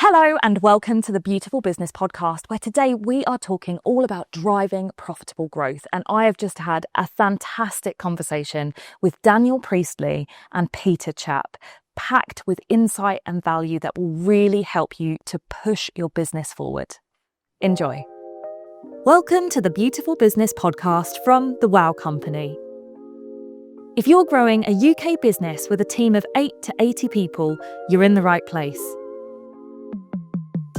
Hello and welcome to the Beautiful Business Podcast, where today we are talking all about driving profitable growth. And I have just had a fantastic conversation with Daniel Priestley and Peter Czapp, packed with insight and value that will really help you to push your business forward. Enjoy. Welcome to the Beautiful Business Podcast from the Wow Company. If you're growing a UK business with a team of 8 to 80 people, you're in the right place.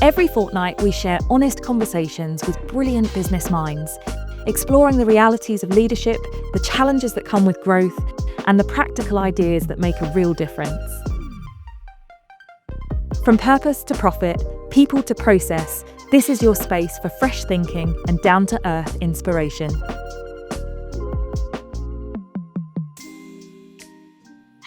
Every fortnight, we share honest conversations with brilliant business minds, exploring the realities of leadership, the challenges that come with growth, and the practical ideas that make a real difference. From purpose to profit, people to process, this is your space for fresh thinking and down-to-earth inspiration.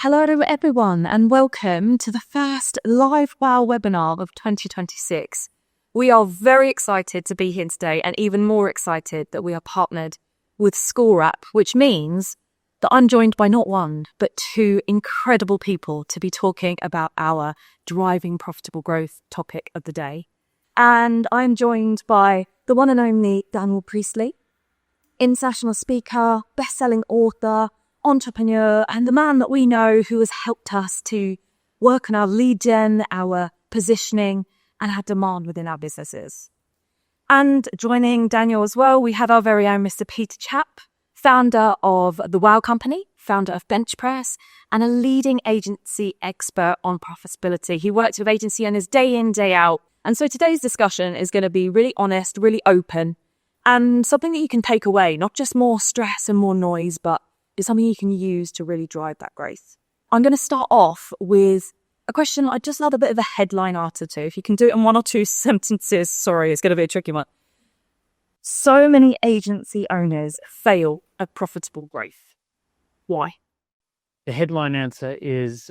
Hello everyone and welcome to the first live Wow webinar of 2026. We are very excited to be here today and even more excited that we are partnered with SchoolWrap, which means that I'm joined by not one, but two incredible people to be talking about our driving profitable growth topic of the day. And I'm joined by the one and only Daniel Priestley, international speaker, best-selling author, entrepreneur, and the man that we know who has helped us to work on our lead gen, our positioning, and our demand within our businesses. And joining Daniel as well, we have our very own Mr. Peter Czapp, founder of the Wow Company, founder of BenchPress, and a leading agency expert on profitability. He works with agency owners day in, day out. And so today's discussion is going to be really honest, really open, and something that you can take away, not just more stress and more noise, but is something you can use to really drive that growth. I'm going to start off with a question I just love a bit of a headline answer to. If you can do it in one or two sentences, sorry, it's going to be a tricky one. So many agency owners fail at profitable growth. Why? The headline answer is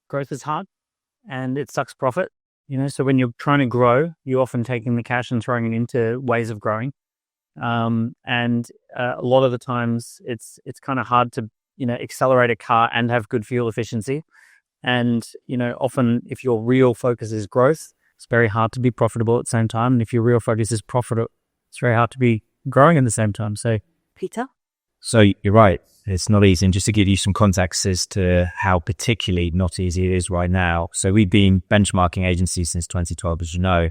growth is hard and it sucks profit. So when you're trying to grow, you're often taking the cash and throwing it into ways of growing. And a lot of the times it's kind of hard to, accelerate a car and have good fuel efficiency. And, often if your real focus is growth, it's very hard to be profitable at the same time. And if your real focus is profit, it's very hard to be growing at the same time. So, Peter? So you're right. It's not easy. And just to give you some context as to how particularly not easy it is right now. So we've been benchmarking agencies since 2012, as you know,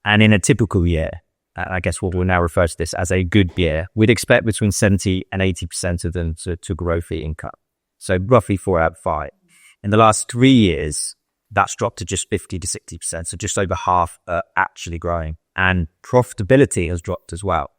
and in a typical year, I guess we'll now refer to this as a good year, we'd expect between 70 and 80% of them to grow fee income. So roughly 4 out of 5. In the last 3 years, that's dropped to just 50 to 60%. So just over half are actually growing. And profitability has dropped as well.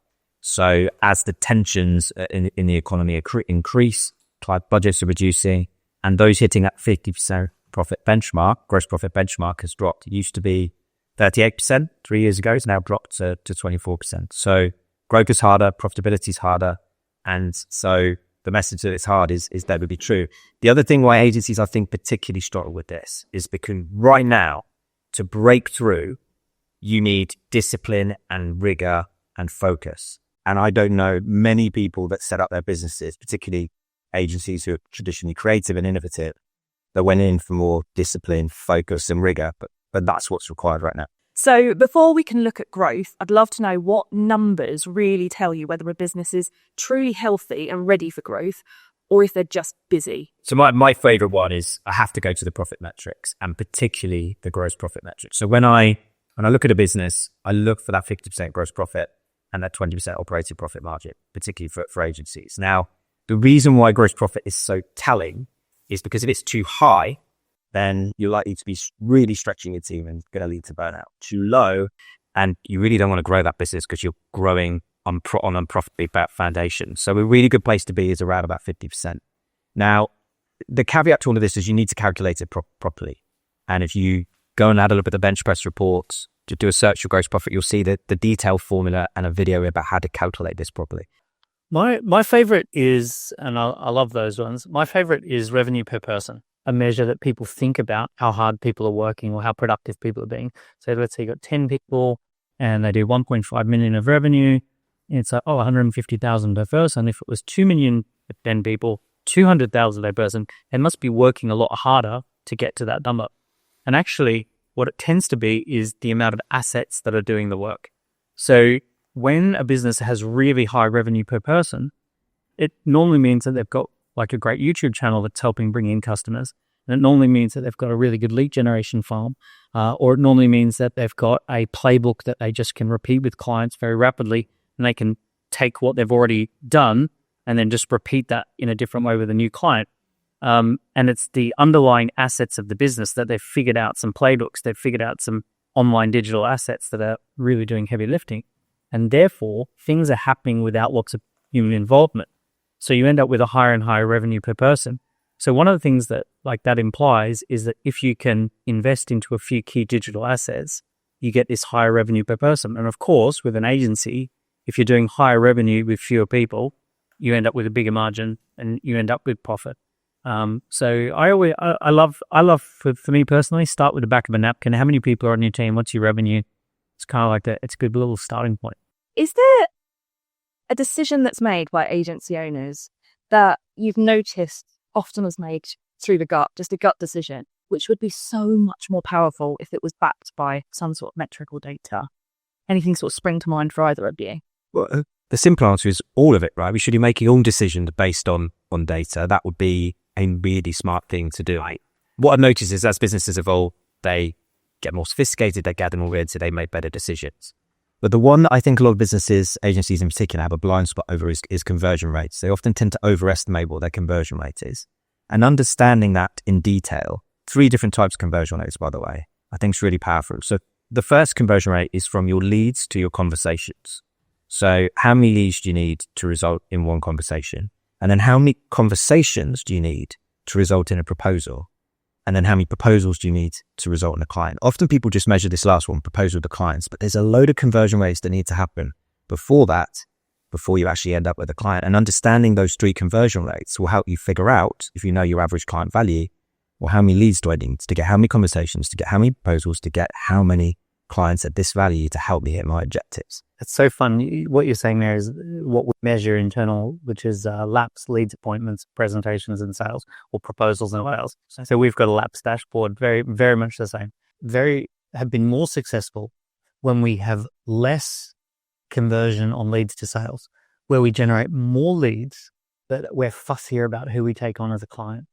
So as the tensions in the economy increase, client budgets are reducing, and those hitting that 50% profit benchmark, gross profit benchmark has dropped. It used to be 38% 3 years ago. It's now dropped to 24%. So growth is harder, profitability is harder. And so the message that it's hard is that would be true. The other thing why agencies, I think, particularly struggle with this is because right now, to break through, you need discipline and rigor and focus. And I don't know many people that set up their businesses, particularly agencies who are traditionally creative and innovative, that went in for more discipline, focus and rigor. But that's what's required right now. So before we can look at growth, I'd love to know what numbers really tell you whether a business is truly healthy and ready for growth or if they're just busy. So my favorite one is I have to go to the profit metrics and particularly the gross profit metrics. So when I look at a business, I look for that 50% gross profit and that 20% operating profit margin, particularly for agencies. Now, the reason why gross profit is so telling is because if it's too high, then you're likely to be really stretching your team and going to lead to burnout. Too low, and you really don't want to grow that business because you're growing on unprofitably foundation. So a really good place to be is around about 50%. Now, the caveat to all of this is you need to calculate it properly. And if you go and add a look at the BenchPress reports, to do a search for gross profit, you'll see the detailed formula and a video about how to calculate this properly. my favorite is, and I love those ones, my favorite is revenue per person, a measure that people think about how hard people are working or how productive people are being. So let's say you got 10 people and they do 1.5 million of revenue. It's like, 150,000 per person. If it was 2 million for 10 people, 200,000 per person, they must be working a lot harder to get to that number. And actually, What it tends to be is the amount of assets that are doing the work. So when a business has really high revenue per person, it normally means that they've got like a great YouTube channel that's helping bring in customers. And it normally means that they've got a really good lead generation farm, or it normally means that they've got a playbook that they just can repeat with clients very rapidly, and they can take what they've already done and then just repeat that in a different way with a new client. And it's the underlying assets of the business that they've figured out some playbooks, they've figured out some online digital assets that are really doing heavy lifting. And therefore, things are happening without lots of human involvement. So you end up with a higher and higher revenue per person. So one of the things that like that implies is that if you can invest into a few key digital assets, you get this higher revenue per person. And of course, with an agency, if you're doing higher revenue with fewer people, you end up with a bigger margin and you end up with profit. So I love for me personally, start with the back of a napkin. How many people are on your team? What's your revenue? It's kind of like that. It's a good little starting point. Is there a decision that's made by agency owners that you've noticed often is made through the gut, just a gut decision, which would be so much more powerful if it was backed by some sort of metrical data? Anything sort of spring to mind for either of you? Well, the simple answer is all of it, right? We should be making all decisions based on data. That would be a really smart thing to do. Right? What I've noticed is as businesses evolve, they get more sophisticated, they gather more data, they make better decisions. But the one that I think a lot of businesses, agencies in particular, have a blind spot over is conversion rates. They often tend to overestimate what their conversion rate is. And understanding that in detail, 3 different types of conversion rates, by the way, I think is really powerful. So the first conversion rate is from your leads to your conversations. So how many leads do you need to result in one conversation? And then how many conversations do you need to result in a proposal? And then how many proposals do you need to result in a client? Often people just measure this last one, proposal to clients, but there's a load of conversion rates that need to happen before you actually end up with a client. And understanding those 3 conversion rates will help you figure out, if you know your average client value, well, how many leads do I need to get, how many conversations to get, how many proposals to get, how many clients at this value to help me hit my objectives. It's so fun. What you're saying there is what we measure internal, which is laps, leads, appointments, presentations, and sales, or proposals and sales. So we've got a laps dashboard, very, very much the same. Have been more successful when we have less conversion on leads to sales, where we generate more leads, but we're fussier about who we take on as a client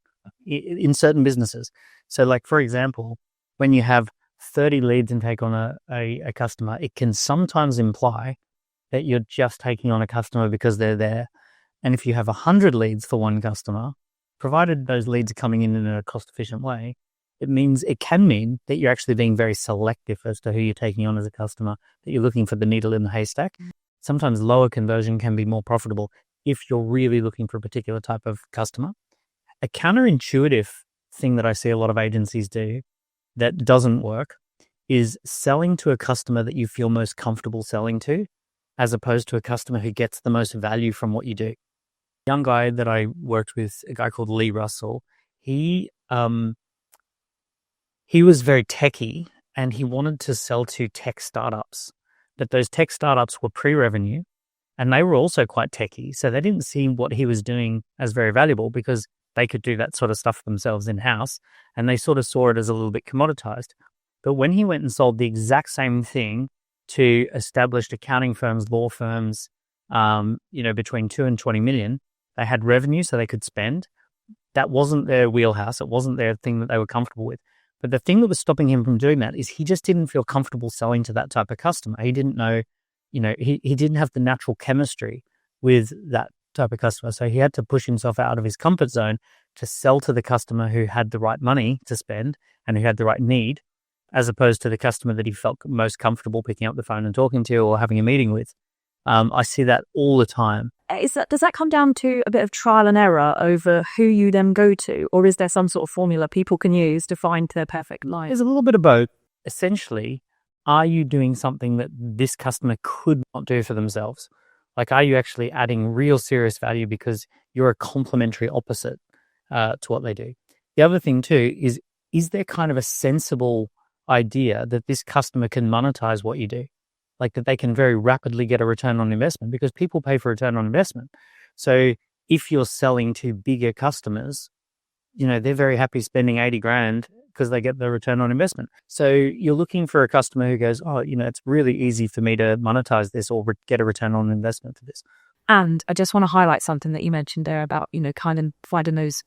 in certain businesses. So like, for example, when you have 30 leads and take on a customer, it can sometimes imply that you're just taking on a customer because they're there. And if you have 100 leads for one customer, provided those leads are coming in a cost-efficient way, it can mean that you're actually being very selective as to who you're taking on as a customer, that you're looking for the needle in the haystack. Sometimes lower conversion can be more profitable if you're really looking for a particular type of customer. A counterintuitive thing that I see a lot of agencies do that doesn't work is selling to a customer that you feel most comfortable selling to, as opposed to a customer who gets the most value from what you do. A young guy that I worked with, a guy called Lee Russell, he was very techie and he wanted to sell to tech startups, but those tech startups were pre-revenue and they were also quite techie. So they didn't see what he was doing as very valuable because they could do that sort of stuff themselves in-house, and they sort of saw it as a little bit commoditized. But when he went and sold the exact same thing to established accounting firms, law firms, between 2 and 20 million, they had revenue so they could spend. That wasn't their wheelhouse. It wasn't their thing that they were comfortable with. But the thing that was stopping him from doing that is he just didn't feel comfortable selling to that type of customer. He didn't know, he didn't have the natural chemistry with that type of customer. So he had to push himself out of his comfort zone to sell to the customer who had the right money to spend and who had the right need, as opposed to the customer that he felt most comfortable picking up the phone and talking to or having a meeting with. I see that all the time. Does that come down to a bit of trial and error over who you then go to? Or is there some sort of formula people can use to find their perfect line? There's a little bit of both. Essentially, are you doing something that this customer could not do for themselves? Like, are you actually adding real serious value because you're a complementary opposite to what they do? The other thing too is there kind of a sensible idea that this customer can monetize what you do? Like that they can very rapidly get a return on investment, because people pay for return on investment. So if you're selling to bigger customers, they're very happy spending 80 grand because they get the return on investment. So you're looking for a customer who goes, oh, it's really easy for me to monetize this or get a return on investment for this. And I just want to highlight something that you mentioned there about, kind of finding those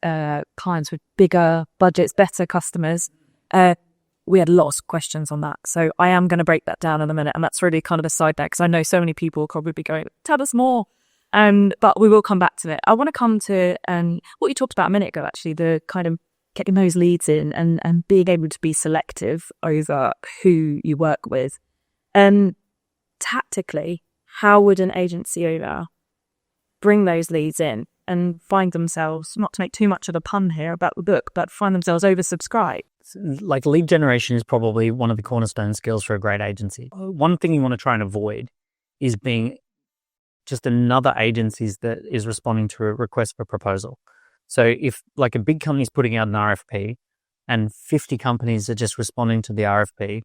clients with bigger budgets, better customers. We had lots of questions on that. So I am going to break that down in a minute. And that's really kind of a side note because I know so many people will probably be going, tell us more. But we will come back to it. I want to come to what you talked about a minute ago, actually, the kind of getting those leads in and being able to be selective over who you work with. Tactically, how would an agency owner bring those leads in and find themselves, not to make too much of a pun here about the book, but find themselves oversubscribed? Like lead generation is probably one of the cornerstone skills for a great agency. One thing you want to try and avoid is being just another agency that is responding to a request for proposal. So if like a big company is putting out an RFP and 50 companies are just responding to the RFP,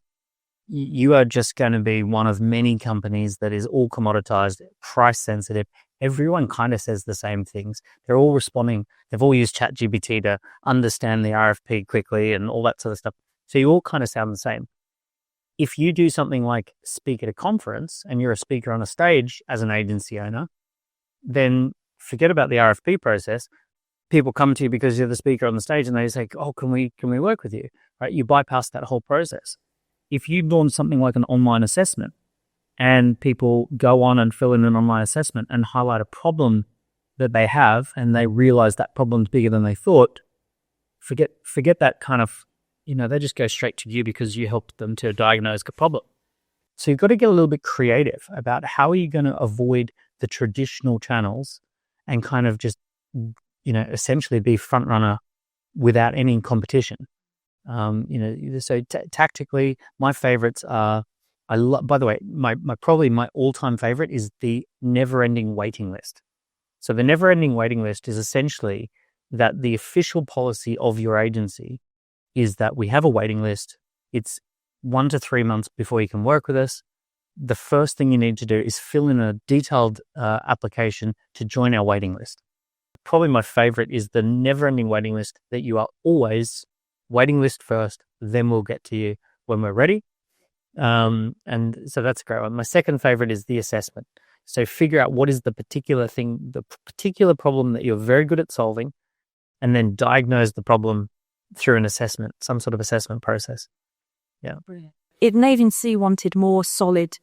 you are just going to be one of many companies that is all commoditized, price sensitive. Everyone kind of says the same things. They're all responding. They've all used ChatGPT to understand the RFP quickly and all that sort of stuff. So you all kind of sound the same. If you do something like speak at a conference and you're a speaker on a stage as an agency owner, then forget about the RFP process. People come to you because you're the speaker on the stage and they say, oh, can we work with you? Right? You bypass that whole process. If you launch something like an online assessment and people go on and fill in an online assessment and highlight a problem that they have and they realize that problem's bigger than they thought, forget that kind of, they just go straight to you because you helped them to diagnose the problem. So you've got to get a little bit creative about how are you going to avoid the traditional channels and kind of just, essentially be front runner without any competition. So tactically, my favorites are, by the way, probably my all-time favorite is the never-ending waiting list. So the never-ending waiting list is essentially that the official policy of your agency is that we have a waiting list. It's 1 to 3 months before you can work with us. The first thing you need to do is fill in a detailed application to join our waiting list. Probably my favorite is the never-ending waiting list, that you are always waiting list first, then we'll get to you when we're ready. And so that's a great one. My second favorite is the assessment. So figure out what is the particular thing, the particular problem that you're very good at solving, and then diagnose the problem through an assessment, some sort of assessment process. Yeah. Brilliant. If an agency wanted more solid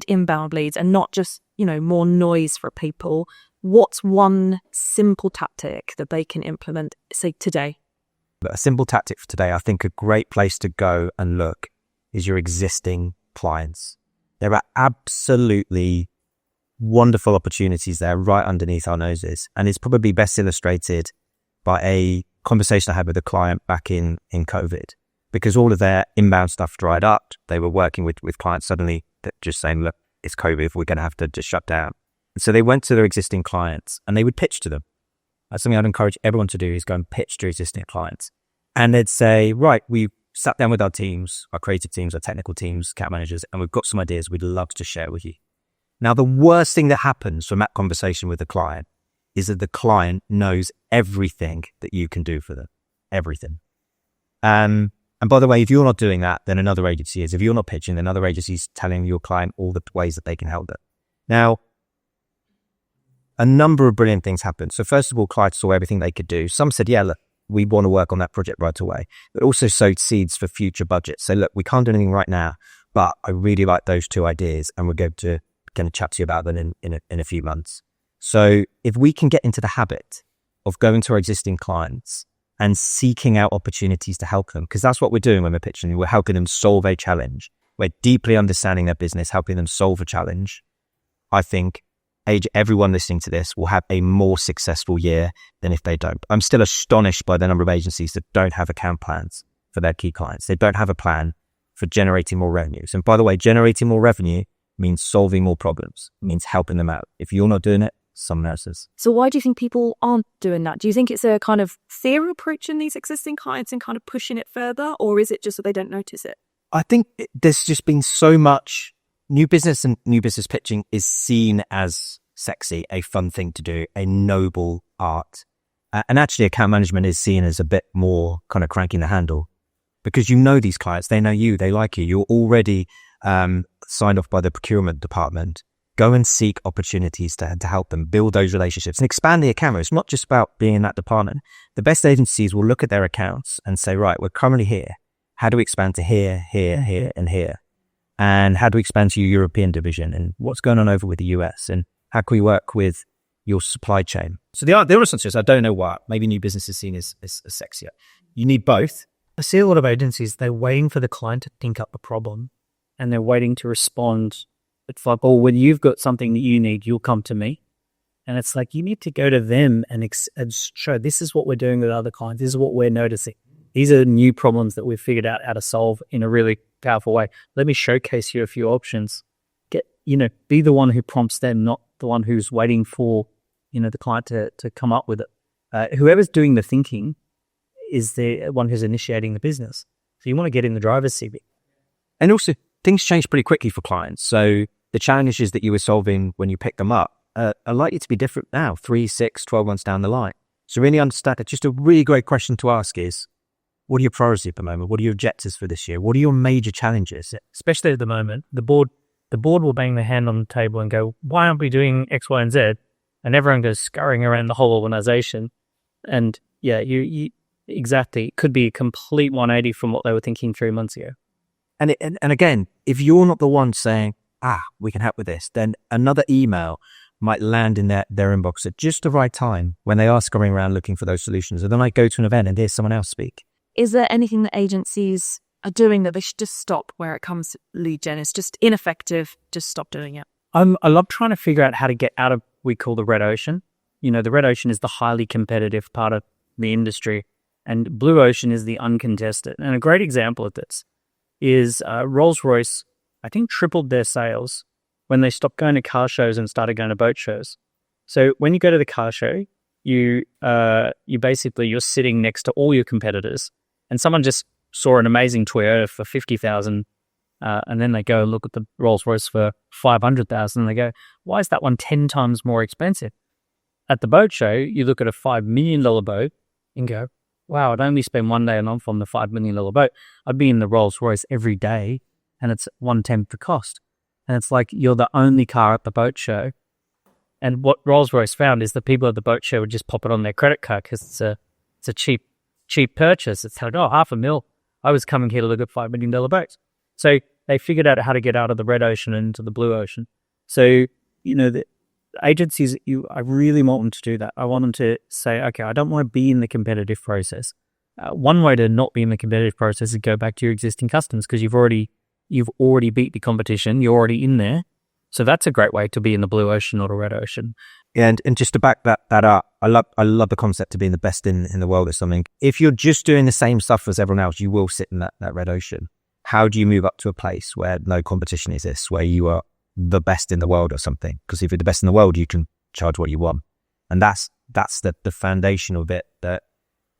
inbound leads and not just, more noise for people, what's one simple tactic that they can implement, say, today? But a simple tactic for today, I think a great place to go and look is your existing clients. There are absolutely wonderful opportunities there right underneath our noses. And it's probably best illustrated by a conversation I had with a client back in COVID, because all of their inbound stuff dried up. They were working with clients suddenly that just saying, look, it's COVID, we're going to have to just shut down. So they went to their existing clients and they would pitch to them. That's something I'd encourage everyone to do, is go and pitch to existing clients. And they'd say, right, we sat down with our teams, our creative teams, our technical teams, account managers, and we've got some ideas we'd love to share with you. Now, the worst thing that happens from that conversation with the client is that the client knows everything that you can do for them. Everything. And by the way, if you're not doing that, then another agency is. If you're not pitching, then another agency is telling your client all the ways that they can help them. Now, a number of brilliant things happened. So first of all, clients saw everything they could do. Some said, yeah, look, we want to work on that project right away, but also sowed seeds for future budgets. So look, we can't do anything right now, but I really like those 2 ideas and we're going to chat to you about them in a few months. So if we can get into the habit of going to our existing clients and seeking out opportunities to help them, because that's what we're doing when we're pitching. We're helping them solve a challenge. We're deeply understanding their business, helping them solve a challenge. I think everyone listening to this will have a more successful year than if they don't. I'm still astonished by the number of agencies that don't have account plans for their key clients. They don't have a plan for generating more revenues. And by the way, generating more revenue means solving more problems, means helping them out. If you're not doing it, someone else is. So why do you think people aren't doing that? Do you think it's a kind of fear approaching these existing clients and kind of pushing it further, or is it just that they don't notice it? I think there's just been so much new business, and new business pitching is seen as sexy, a fun thing to do, a noble art. And actually account management is seen as a bit more kind of cranking the handle because you know these clients, they know you, they like you. You're already signed off by the procurement department. Go and seek opportunities to help them build those relationships and expand the account. It's not just about being in that department. The best agencies will look at their accounts and say, right, we're currently here. How do we expand to here, here, and here? And how do we expand to your European division? And what's going on over with the US? And how can we work with your supply chain? So the honest answer is, I don't know what. Maybe new business is seen as sexier. You need both. I see a lot of agencies, they're waiting for the client to think up a problem and they're waiting to respond. It's like, oh, when you've got something that you need, you'll come to me. And it's like, you need to go to them and show this is what we're doing with other clients. This is what we're noticing. These are new problems that we've figured out how to solve in a really powerful way. Let me showcase you a few options. Be the one who prompts them, not the one who's waiting for, the client to come up with it. Whoever's doing the thinking is the one who's initiating the business. So you want to get in the driver's seat. And also, things change pretty quickly for clients. So the challenges that you were solving when you picked them up are likely to be different now, 3, 6, 12 months down the line. So really understand that. Just a really great question to ask is, what are your priorities at the moment? What are your objectives for this year? What are your major challenges? Especially at the moment, the board will bang their hand on the table and go, why aren't we doing X, Y, and Z? And everyone goes scurrying around the whole organization. And yeah, you exactly. It could be a complete 180 from what they were thinking 3 months ago. And again, if you're not the one saying, we can help with this, then another email might land in their inbox at just the right time when they are scurrying around looking for those solutions. And then I go to an event and hear someone else speak. Is there anything that agencies are doing that they should just stop where it comes to lead gen? It's just ineffective. Just stop doing it. I love trying to figure out how to get out of what we call the red ocean. The red ocean is the highly competitive part of the industry, and blue ocean is the uncontested. And a great example of this is Rolls-Royce, I think, tripled their sales when they stopped going to car shows and started going to boat shows. So when you go to the car show, you're sitting next to all your competitors, and someone just saw an amazing Toyota for 50,000, and then they go look at the Rolls-Royce for 500,000, and they go, why is that one 10 times more expensive? At the boat show, you look at a $5 million boat and go, wow, I'd only spend one day a month on the $5 million boat. I'd be in the Rolls-Royce every day, and it's 1/10 the cost. And it's like, you're the only car at the boat show. And what Rolls-Royce found is the people at the boat show would just pop it on their credit card because it's a cheap purchase. It's like, $500,000. I was coming here to look at $5 million boats. So they figured out how to get out of the red ocean and into the blue ocean. So, the agencies, I really want them to do that. I want them to say, okay, I don't want to be in the competitive process. One way to not be in the competitive process is go back to your existing customers because you've already beat the competition. You're already in there. So that's a great way to be in the blue ocean or the red ocean. And just to back that up, I love the concept of being the best in the world or something. If you're just doing the same stuff as everyone else, you will sit in that red ocean. How do you move up to a place where no competition exists, where you are the best in the world or something? Because if you're the best in the world, you can charge what you want. And that's the foundational bit that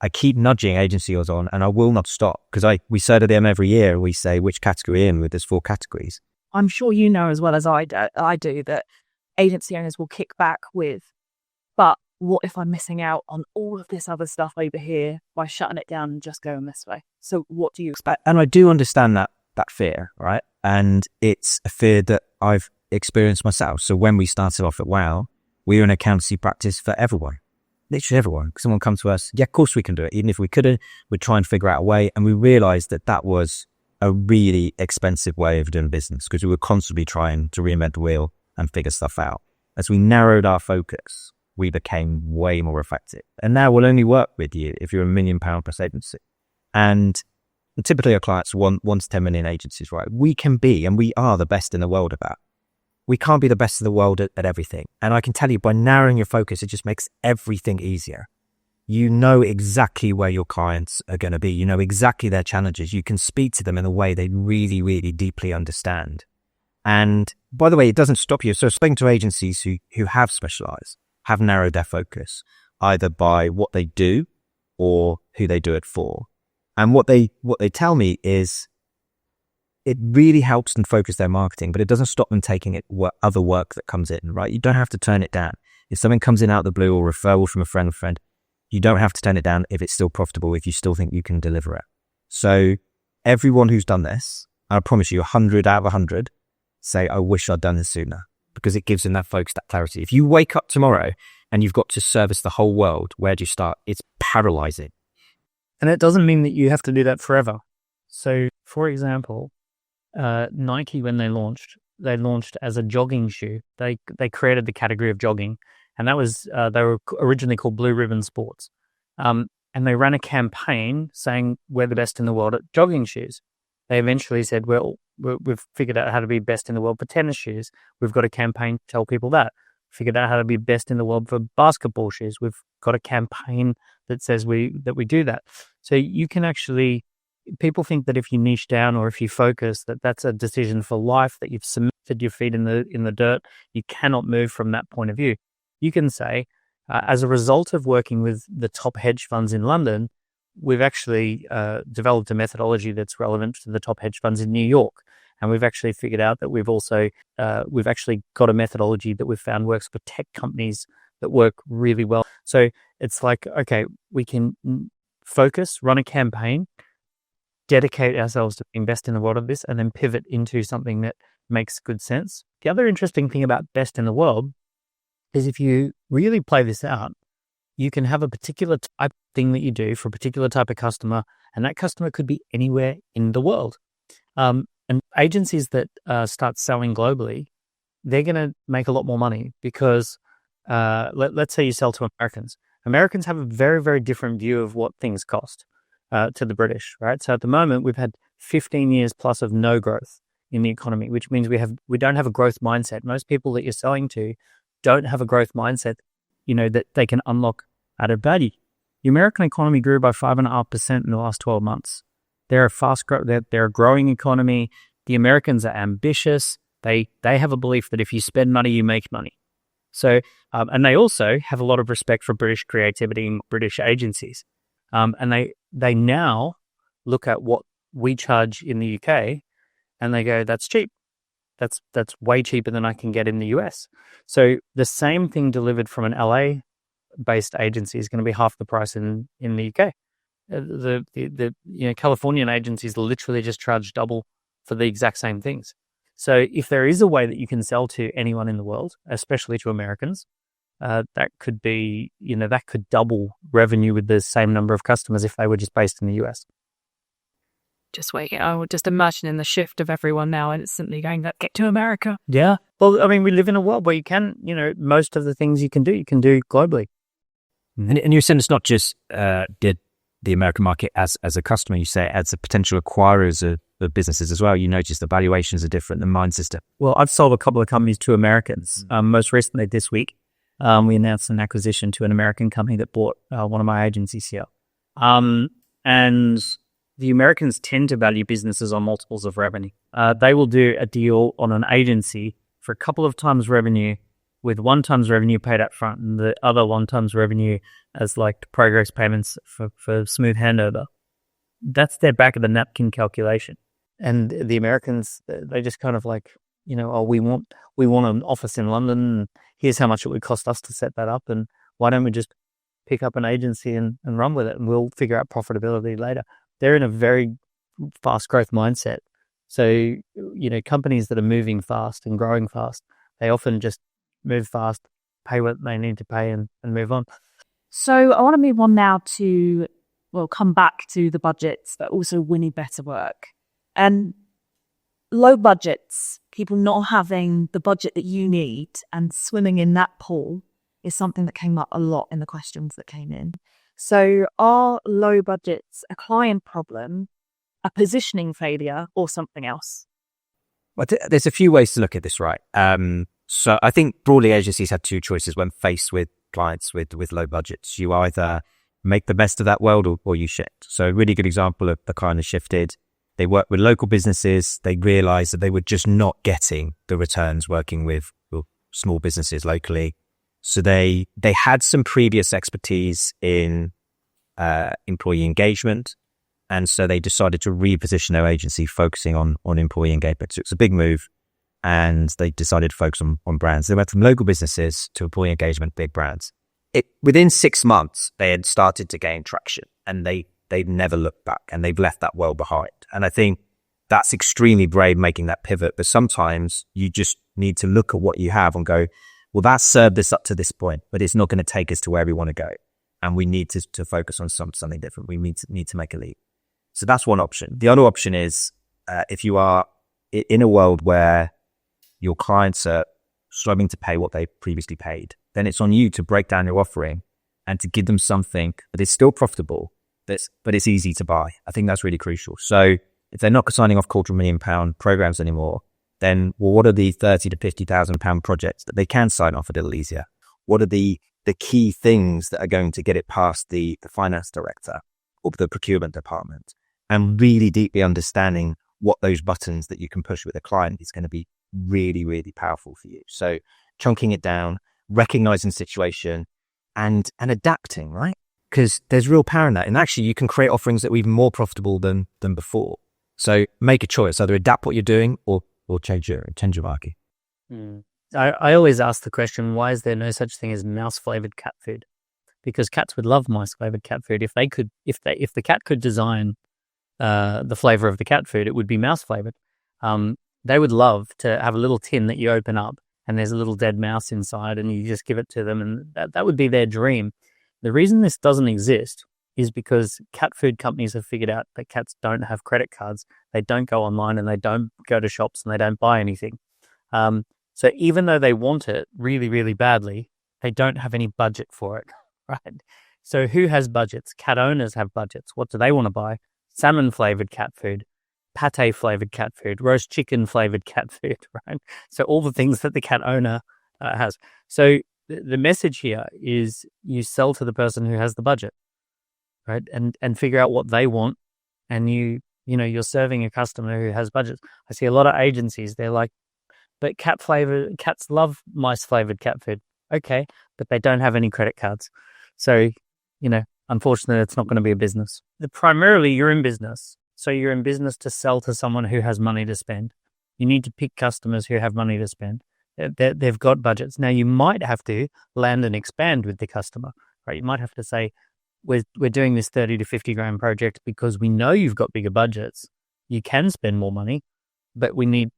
I keep nudging agencies on, and I will not stop because we say to them every year, we say, which category in with there's 4 categories. I'm sure you know as well as I do that agency owners will kick back with, but what if I'm missing out on all of this other stuff over here by shutting it down and just going this way? So what do you expect? And I do understand that fear, right? And it's a fear that I've experienced myself. So when we started off at Wow, we were an accountancy practice for everyone, literally everyone. Someone come to us, yeah, of course we can do it. Even if we couldn't, we'd try and figure out a way. And we realized that was a really expensive way of doing business because we were constantly trying to reinvent the wheel and figure stuff out. As we narrowed our focus, we became way more effective. And now we'll only work with you if you're £1 million plus agency. And typically our clients want 1 to 10 million agencies, right? We can be, and we are the best in the world at that. We can't be the best in the world at everything. And I can tell you by narrowing your focus, it just makes everything easier. You know exactly where your clients are going to be. You know exactly their challenges. You can speak to them in a way they really, really deeply understand. And by the way, it doesn't stop you. So speaking to agencies who have specialized, have narrowed their focus, either by what they do or who they do it for. And what they tell me is it really helps them focus their marketing, but it doesn't stop them taking other work that comes in, right? You don't have to turn it down. If something comes in out of the blue or referral from a friend, You don't have to turn it down if it's still profitable, if you still think you can deliver it. So everyone who's done this, I promise you 100 out of 100 say, I wish I'd done this sooner, because it gives them that focus, that clarity. If you wake up tomorrow and you've got to service the whole world, where do you start? It's paralyzing. And it doesn't mean that you have to do that forever. So, for example, Nike, when they launched as a jogging shoe. They created the category of jogging, and that was they were originally called Blue Ribbon Sports. And they ran a campaign saying we're the best in the world at jogging shoes. They eventually said, well, we've figured out how to be best in the world for tennis shoes. We've got a campaign to tell people that. Figured out how to be best in the world for basketball shoes. We've got a campaign that says we do that. So you can actually, people think that if you niche down or if you focus, that's a decision for life, that you've cemented your feet in the dirt. You cannot move from that point of view. You can say, as a result of working with the top hedge funds in London, we've actually developed a methodology that's relevant to the top hedge funds in New York. And we've actually figured out that we've actually got a methodology that we've found works for tech companies that work really well. So it's like, okay, we can focus, run a campaign, dedicate ourselves to being best in the world of this, and then pivot into something that makes good sense. The other interesting thing about best in the world is if you really play this out, you can have a particular type of thing that you do for a particular type of customer, and that customer could be anywhere in the world. And agencies that start selling globally, they're going to make a lot more money because let's say you sell to Americans. Americans have a very, very different view of what things cost to the British, right? So at the moment, we've had 15 years plus of no growth in the economy, which means we don't have a growth mindset. Most people that you're selling to don't have a growth mindset, that they can unlock added value. The American economy grew by 5.5% in the last 12 months. They're a growing economy. The Americans are ambitious. They have a belief that if you spend money, you make money. So, and they also have a lot of respect for British creativity and British agencies. And they now look at what we charge in the UK, and they go, "That's cheap. That's way cheaper than I can get in the US." So the same thing delivered from an LA-based agency is going to be half the price in the UK. The Californian agencies literally just charge double for the exact same things. So if there is a way that you can sell to anyone in the world, especially to Americans, that could be, that could double revenue with the same number of customers if they were just based in the US. Just waiting. I would just imagining the shift of everyone now instantly going, get to America. Yeah. Well, I mean, we live in a world where you can, most of the things you can do globally. And you're saying it's not just the American market as a customer, you say as a potential acquirers of businesses as well. You notice the valuations are different, the mind system. Well, I've sold a couple of companies to Americans. Most recently this week, we announced an acquisition to an American company that bought one of my agencies here. And the Americans tend to value businesses on multiples of revenue. They will do a deal on an agency for a couple of times revenue, with 1 times revenue paid up front and the other 1 times revenue as like progress payments for smooth handover. That's their back of the napkin calculation. And the Americans, they just kind of like, we want an office in London, and here's how much it would cost us to set that up, and why don't we just pick up an agency and run with it, and we'll figure out profitability later. They're in a very fast growth mindset. So, companies that are moving fast and growing fast, they often just move fast, pay what they need to pay, and move on. So I want to move on now to, come back to the budgets, but also winning better work. And low budgets, people not having the budget that you need and swimming in that pool is something that came up a lot in the questions that came in. So are low budgets a client problem, a positioning failure, or something else? Well, there's a few ways to look at this, right? So I think broadly agencies have 2 choices when faced with clients with low budgets. You either make the best of that world or you shit. So a really good example of the kind of shifted. They work with local businesses. They realized that they were just not getting the returns working with small businesses locally. So they had some previous expertise in employee engagement. And so they decided to reposition their agency focusing on employee engagement. So it's a big move. And they decided to focus on brands. They went from local businesses to employee engagement, big brands. within 6 months, they had started to gain traction, and they've never looked back, and they've left that well behind. And I think that's extremely brave, making that pivot. But sometimes you just need to look at what you have and go, well, that served us up to this point, but it's not going to take us to where we want to go. And we need to focus on something different. We need to make a leap. So that's one option. The other option is if you are in a world where your clients are struggling to pay what they previously paid, then it's on you to break down your offering and to give them something that is still profitable, but it's easy to buy. I think that's really crucial. So if they're not signing off £250,000 programs anymore, then what are the £30,000 to £50,000 projects that they can sign off a little easier? What are the key things that are going to get it past the finance director or the procurement department? And really deeply understanding what those buttons that you can push with a client is going to be really, really powerful for you. So chunking it down, recognizing the situation, and adapting, right? Because there's real power in that. And actually, you can create offerings that are even more profitable than before. So make a choice, either adapt what you're doing or change your market. I always ask the question, why is there no such thing as mouse-flavored cat food? Because cats would love mouse-flavored cat food. If the cat could design the flavor of the cat food, it would be mouse-flavored. They would love to have a little tin that you open up and there's a little dead mouse inside and you just give it to them, and that would be their dream. The reason this doesn't exist is because cat food companies have figured out that cats don't have credit cards. They don't go online and they don't go to shops and they don't buy anything. So even though they want it really, really badly, they don't have any budget for it, right? So who has budgets? Cat owners have budgets. What do they want to buy? Salmon-flavored cat food, pate-flavored cat food, roast chicken-flavored cat food, right? So all the things that the cat owner has. So the message here is you sell to the person who has the budget, right? And figure out what they want, and you're serving a customer who has budgets. I see a lot of agencies, they're like, but cats love mice-flavored cat food. Okay, but they don't have any credit cards. So, unfortunately, it's not going to be a business. Primarily, you're in business. So you're in business to sell to someone who has money to spend. You need to pick customers who have money to spend. They've got budgets. Now, you might have to land and expand with the customer, right? You might have to say, we're doing this 30 to 50 grand project because we know you've got bigger budgets. You can spend more money, but we need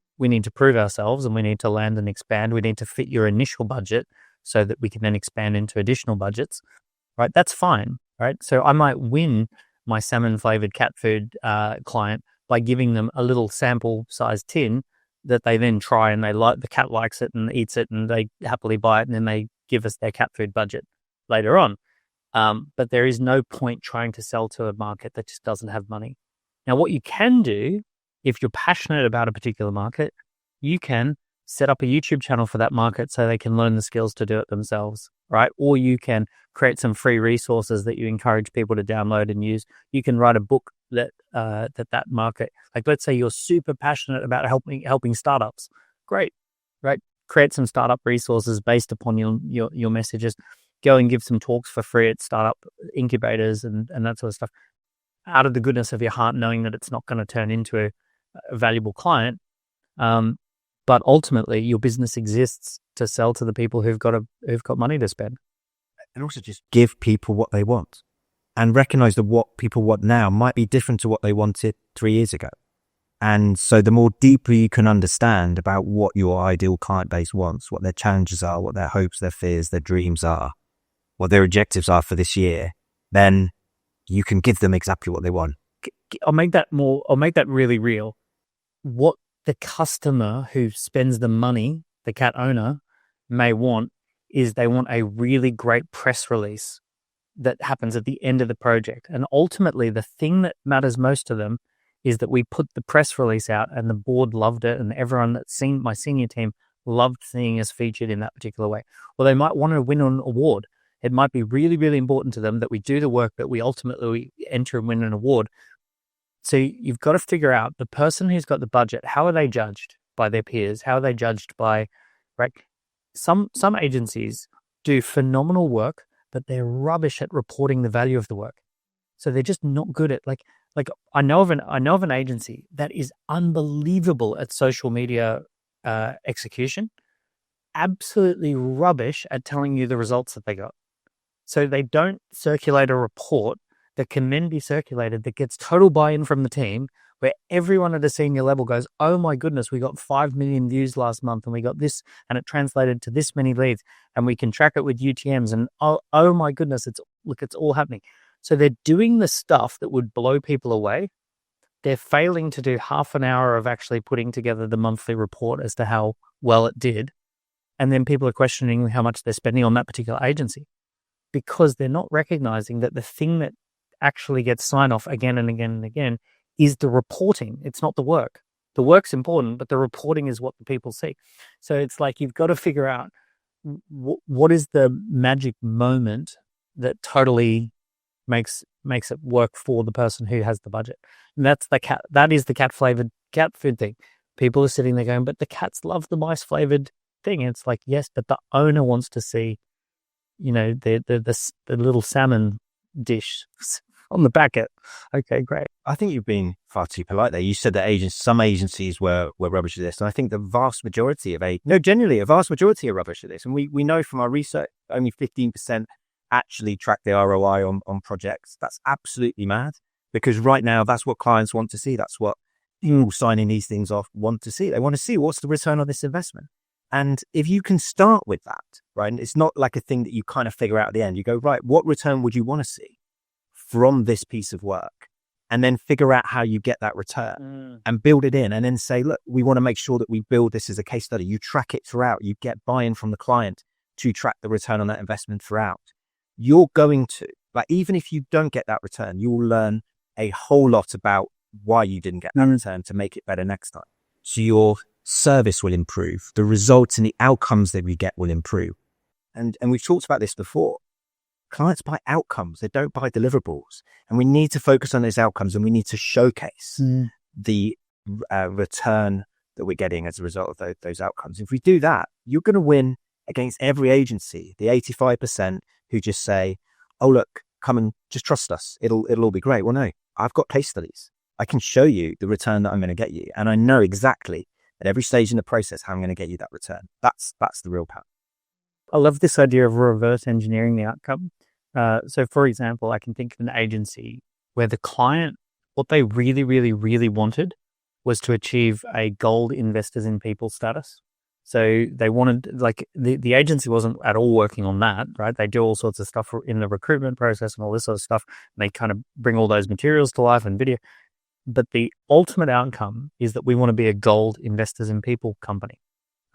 to prove ourselves, and we need to land and expand. We need to fit your initial budget so that we can then expand into additional budgets, right? That's fine, right? So I might win my salmon-flavored cat food client by giving them a little sample-sized tin that they then try, and the cat likes it and eats it, and they happily buy it, and then they give us their cat food budget later on. But there is no point trying to sell to a market that just doesn't have money. Now, what you can do, if you're passionate about a particular market, you can set up a YouTube channel for that market so they can learn the skills to do it themselves, right? Or you can create some free resources that you encourage people to download and use. You can write a book that market, like let's say you're super passionate about helping startups. Great, right? Create some startup resources based upon your messages. Go and give some talks for free at startup incubators and that sort of stuff, out of the goodness of your heart, knowing that it's not going to turn into a valuable client. But ultimately, your business exists to sell to the people who've got money to spend. And also just give people what they want, and recognize that what people want now might be different to what they wanted 3 years ago. And so the more deeply you can understand about what your ideal client base wants, what their challenges are, what their hopes, their fears, their dreams are, what their objectives are for this year, then you can give them exactly what they want. I'll make that really real. What the customer who spends the money, the cat owner, may want is they want a really great press release that happens at the end of the project. And ultimately, the thing that matters most to them is that we put the press release out and the board loved it, and everyone that's seen my senior team loved seeing us featured in that particular way. Or they might want to win an award. It might be really, really important to them that we do the work, that we ultimately enter and win an award. So you've got to figure out the person who's got the budget, how are they judged by their peers? How are they judged by, right? Some agencies do phenomenal work, but they're rubbish at reporting the value of the work. So they're just not good at like I know of an agency that is unbelievable at social media execution, absolutely rubbish at telling you the results that they got. So they don't circulate a report that can then be circulated that gets total buy-in from the team, where everyone at a senior level goes, oh my goodness, we got 5 million views last month and we got this and it translated to this many leads and we can track it with UTMs and oh my goodness, it's all happening. So they're doing the stuff that would blow people away. They're failing to do half an hour of actually putting together the monthly report as to how well it did. And then people are questioning how much they're spending on that particular agency because they're not recognizing that the thing that actually gets sign off again and again and again is the reporting. It's not the work. The work's important, but the reporting is what the people see. So it's like you've got to figure out what is the magic moment that totally makes it work for the person who has the budget. And that is the cat-flavored cat food thing. People are sitting there going, but the cats love the mice-flavored thing. And it's like, yes, but the owner wants to see, the little salmon dish on the packet. Okay, great. I think you've been far too polite there. You said that some agencies were rubbish at this. And I think the vast majority genuinely a vast majority are rubbish at this. And we know from our research, only 15% actually track the ROI on projects. That's absolutely mad because right now that's what clients want to see. That's what people signing these things off want to see. They want to see what's the return on this investment. And if you can start with that, right, and it's not like a thing that you kind of figure out at the end, you go, right, what return would you want to see from this piece of work? And then figure out how you get that return and build it in and then say, look, we want to make sure that we build this as a case study. You track it throughout. You get buy-in from the client to track the return on that investment throughout. You're going to, like, even if you don't get that return, you will learn a whole lot about why you didn't get that return to make it better next time. So your service will improve. The results and the outcomes that we get will improve. And we've talked about this before. Clients buy outcomes. They don't buy deliverables. And we need to focus on those outcomes and we need to showcase the return that we're getting as a result of those outcomes. If we do that, you're going to win against every agency, the 85% who just say, oh, look, come and just trust us. It'll all be great. Well, no, I've got case studies. I can show you the return that I'm going to get you. And I know exactly at every stage in the process how I'm going to get you that return. That's the real power. I love this idea of reverse engineering the outcome. So, for example, I can think of an agency where the client, what they really, really, really wanted was to achieve a gold investors in people status. So they wanted, like, the agency wasn't at all working on that, right? They do all sorts of stuff in the recruitment process and all this sort of stuff. And they kind of bring all those materials to life and video. But the ultimate outcome is that we want to be a gold investors in people company,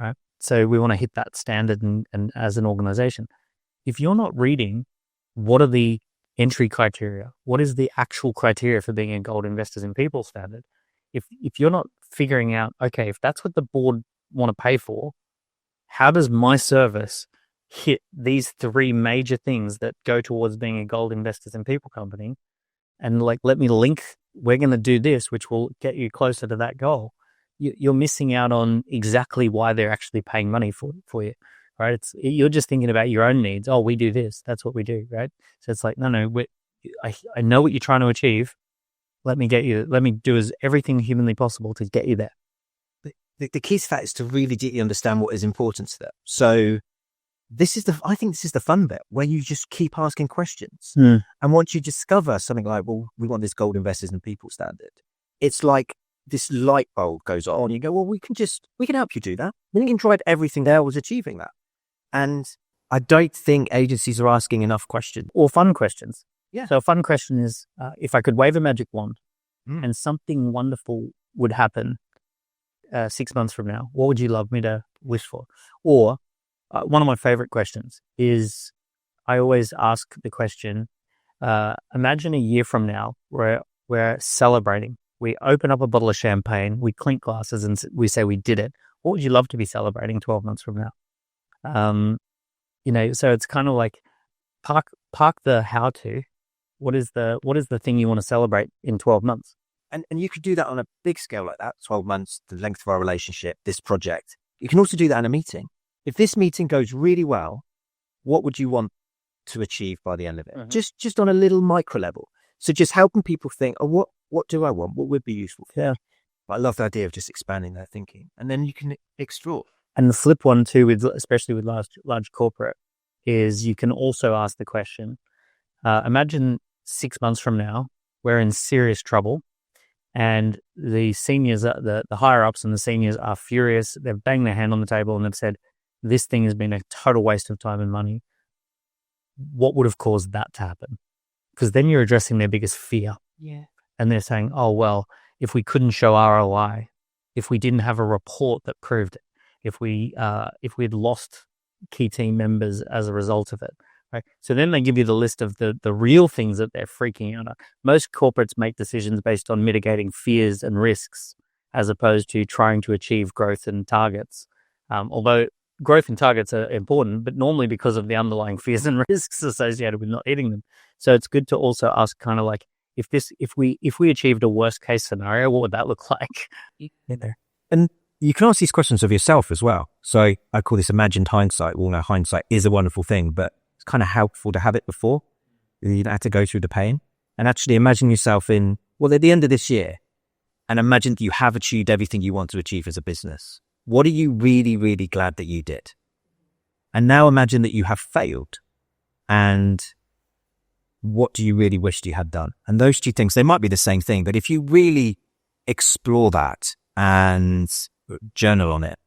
right? So we want to hit that standard and as an organization. If you're not reading, what are the entry criteria? What is the actual criteria for being a gold investors in people standard? If you're not figuring out, okay, if that's what the board want to pay for, how does my service hit these three major things that go towards being a gold investors in people company? And like, let me link, we're going to do this, which will get you closer to that goal. You're missing out on exactly why they're actually paying money for you, right? You're just thinking about your own needs. Oh, we do this. That's what we do, right? So it's like, no, I know what you're trying to achieve. Let me do everything humanly possible to get you there. The key to that is to really deeply understand what is important to them. So I think this is the fun bit where you just keep asking questions. And once you discover something like, well, we want this gold investors in people standard, it's like this light bulb goes on. You go, well, we can help you do that. We can drive everything there was achieving that. And I don't think agencies are asking enough questions. Or fun questions. Yeah. So a fun question is, if I could wave a magic wand and something wonderful would happen 6 months from now, what would you love me to wish for? Or one of my favorite questions is, I always ask the question, imagine a year from now where we're celebrating. We open up a bottle of champagne, we clink glasses and we say we did it. What would you love to be celebrating 12 months from now? So it's kind of like park the how to. What is the thing you want to celebrate in 12 months? And you could do that on a big scale like that, 12 months, the length of our relationship, this project. You can also do that in a meeting. If this meeting goes really well, what would you want to achieve by the end of it? Mm-hmm. Just on a little micro level. So just helping people think, oh, what do I want? What would be useful? Yeah. I love the idea of just expanding their thinking. And then you can explore. And the flip one too, especially with large corporate, is you can also ask the question, imagine 6 months from now, we're in serious trouble and the seniors, the higher ups and the seniors are furious. They've banged their hand on the table and they've said, this thing has been a total waste of time and money. What would have caused that to happen? Because then you're addressing their biggest fear. Yeah. And they're saying, oh, well, if we couldn't show ROI, if we didn't have a report that proved it, if we'd lost key team members as a result of it, right? So then they give you the list of the real things that they're freaking out at. Most corporates make decisions based on mitigating fears and risks as opposed to trying to achieve growth and targets. Although growth and targets are important, but normally because of the underlying fears and risks associated with not hitting them. So it's good to also ask kind of like, if we achieved a worst case scenario, what would that look like? And you can ask these questions of yourself as well. So I call this imagined hindsight. Well, no, hindsight is a wonderful thing, but it's kind of helpful to have it before. You don't have to go through the pain. And actually imagine yourself at the end of this year, and imagine that you have achieved everything you want to achieve as a business. What are you really, really glad that you did? And now imagine that you have failed. And what do you really wish you had done? And those two things, they might be the same thing, but if you really explore that and journal on it,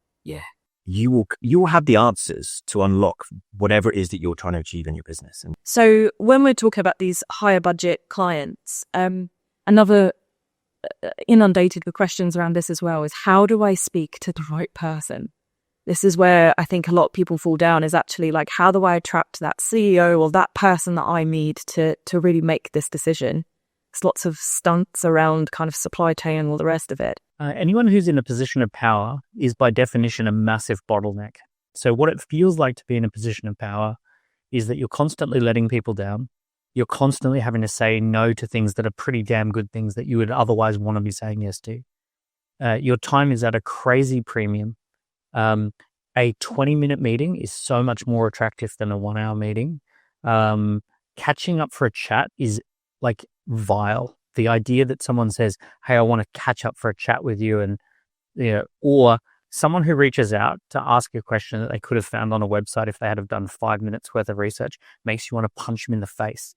you will have the answers to unlock whatever it is that you're trying to achieve in your business. And so when we're talking about these higher budget clients, another inundated with questions around this as well is, how do I speak to the right person? This is where I think a lot of people fall down, is actually like, how do I attract that CEO or that person that I need to really make this decision? There's lots of stunts around kind of supply chain and all the rest of it. Anyone who's in a position of power is by definition a massive bottleneck. So what it feels like to be in a position of power is that you're constantly letting people down. You're constantly having to say no to things that are pretty damn good things that you would otherwise want to be saying yes to. Your time is at a crazy premium. A 20-minute meeting is so much more attractive than a 1-hour meeting. Catching up for a chat is like vile. The idea that someone says, hey, I want to catch up for a chat with you, and or someone who reaches out to ask a question that they could have found on a website if they had have done 5 minutes worth of research makes you want to punch them in the face.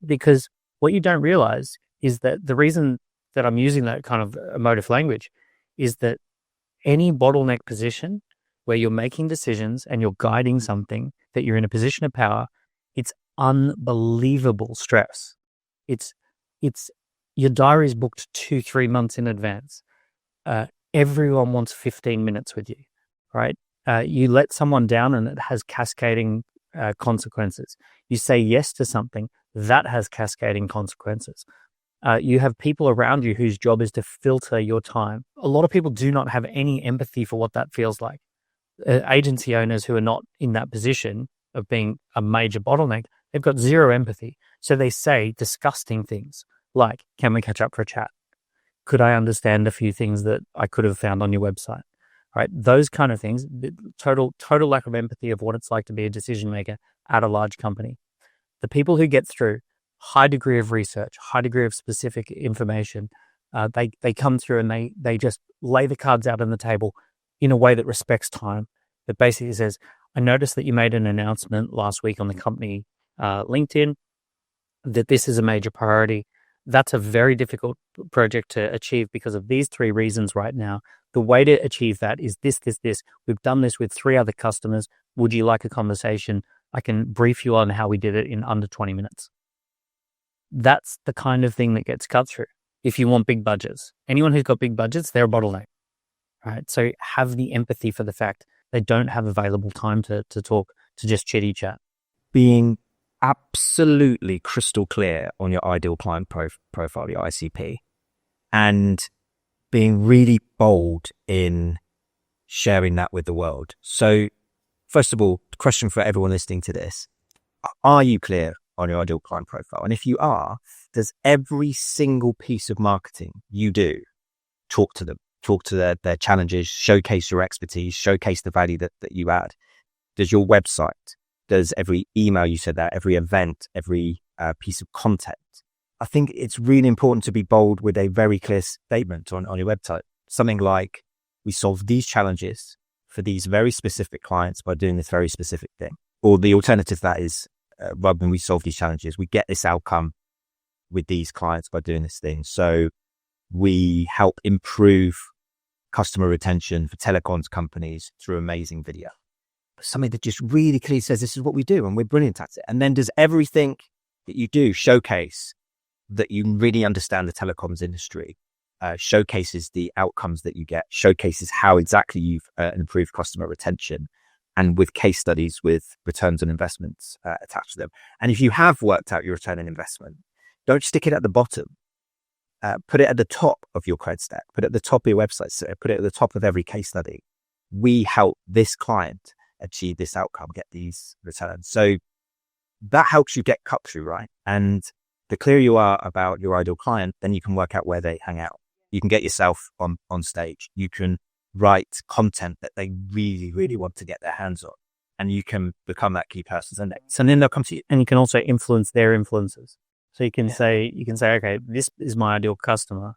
Because what you don't realize is that the reason that I'm using that kind of emotive language is that any bottleneck position where you're making decisions and you're guiding something, that you're in a position of power, it's unbelievable stress. It's your diary's booked 2-3 months in advance. Everyone wants 15 minutes with you, right? You let someone down and it has cascading consequences. You say yes to something, that has cascading consequences. You have people around you whose job is to filter your time. A lot of people do not have any empathy for what that feels like. Agency owners who are not in that position of being a major bottleneck, they've got zero empathy. So they say disgusting things like, can we catch up for a chat? Could I understand a few things that I could have found on your website? Right? Those kind of things, total lack of empathy of what it's like to be a decision maker at a large company. The people who get through high degree of research, high degree of specific information, they come through and they just lay the cards out on the table in a way that respects time. That basically says, I noticed that you made an announcement last week on the company LinkedIn that this is a major priority. That's a very difficult project to achieve because of these 3 reasons right now. The way to achieve that is this. We've done this with 3 other customers. Would you like a conversation? I can brief you on how we did it in under 20 minutes. That's the kind of thing that gets cut through. If you want big budgets, anyone who's got big budgets, they're a bottleneck, right? So have the empathy for the fact they don't have available time to talk, to just chitty chat. being absolutely crystal clear on your ideal client profile, your ICP, and being really bold in sharing that with the world. So first of all, question for everyone listening to this, are you clear on your ideal client profile? And if you are, does every single piece of marketing you do talk to them, talk to their challenges, showcase your expertise, showcase the value that you add? Does your website, does every email you send out, every event, every piece of content? I think it's really important to be bold with a very clear statement on your website. Something like, we solve these challenges for these very specific clients by doing this very specific thing. or the alternative to that is, rather than we solve these challenges, we get this outcome with these clients by doing this thing. So we help improve customer retention for telecoms companies through amazing video. Something that just really clearly says this is what we do and we're brilliant at it. And then does everything that you do showcase that you really understand the telecoms industry, showcases the outcomes that you get, showcases how exactly you've improved customer retention, and with case studies with returns on investments attached to them. And if you have worked out your return on investment, don't stick it at the bottom. Put it at the top of your cred stack, put it at the top of your website, put it at the top of every case study. We help this client achieve this outcome, get these returns. So that helps you get cut through, right? And the clearer you are about your ideal client, then you can work out where they hang out. You can get yourself on stage. You can write content that they really, really want to get their hands on. And you can become that key person. So then they'll come to you, and you can also influence their influencers. So you can say, okay, this is my ideal customer,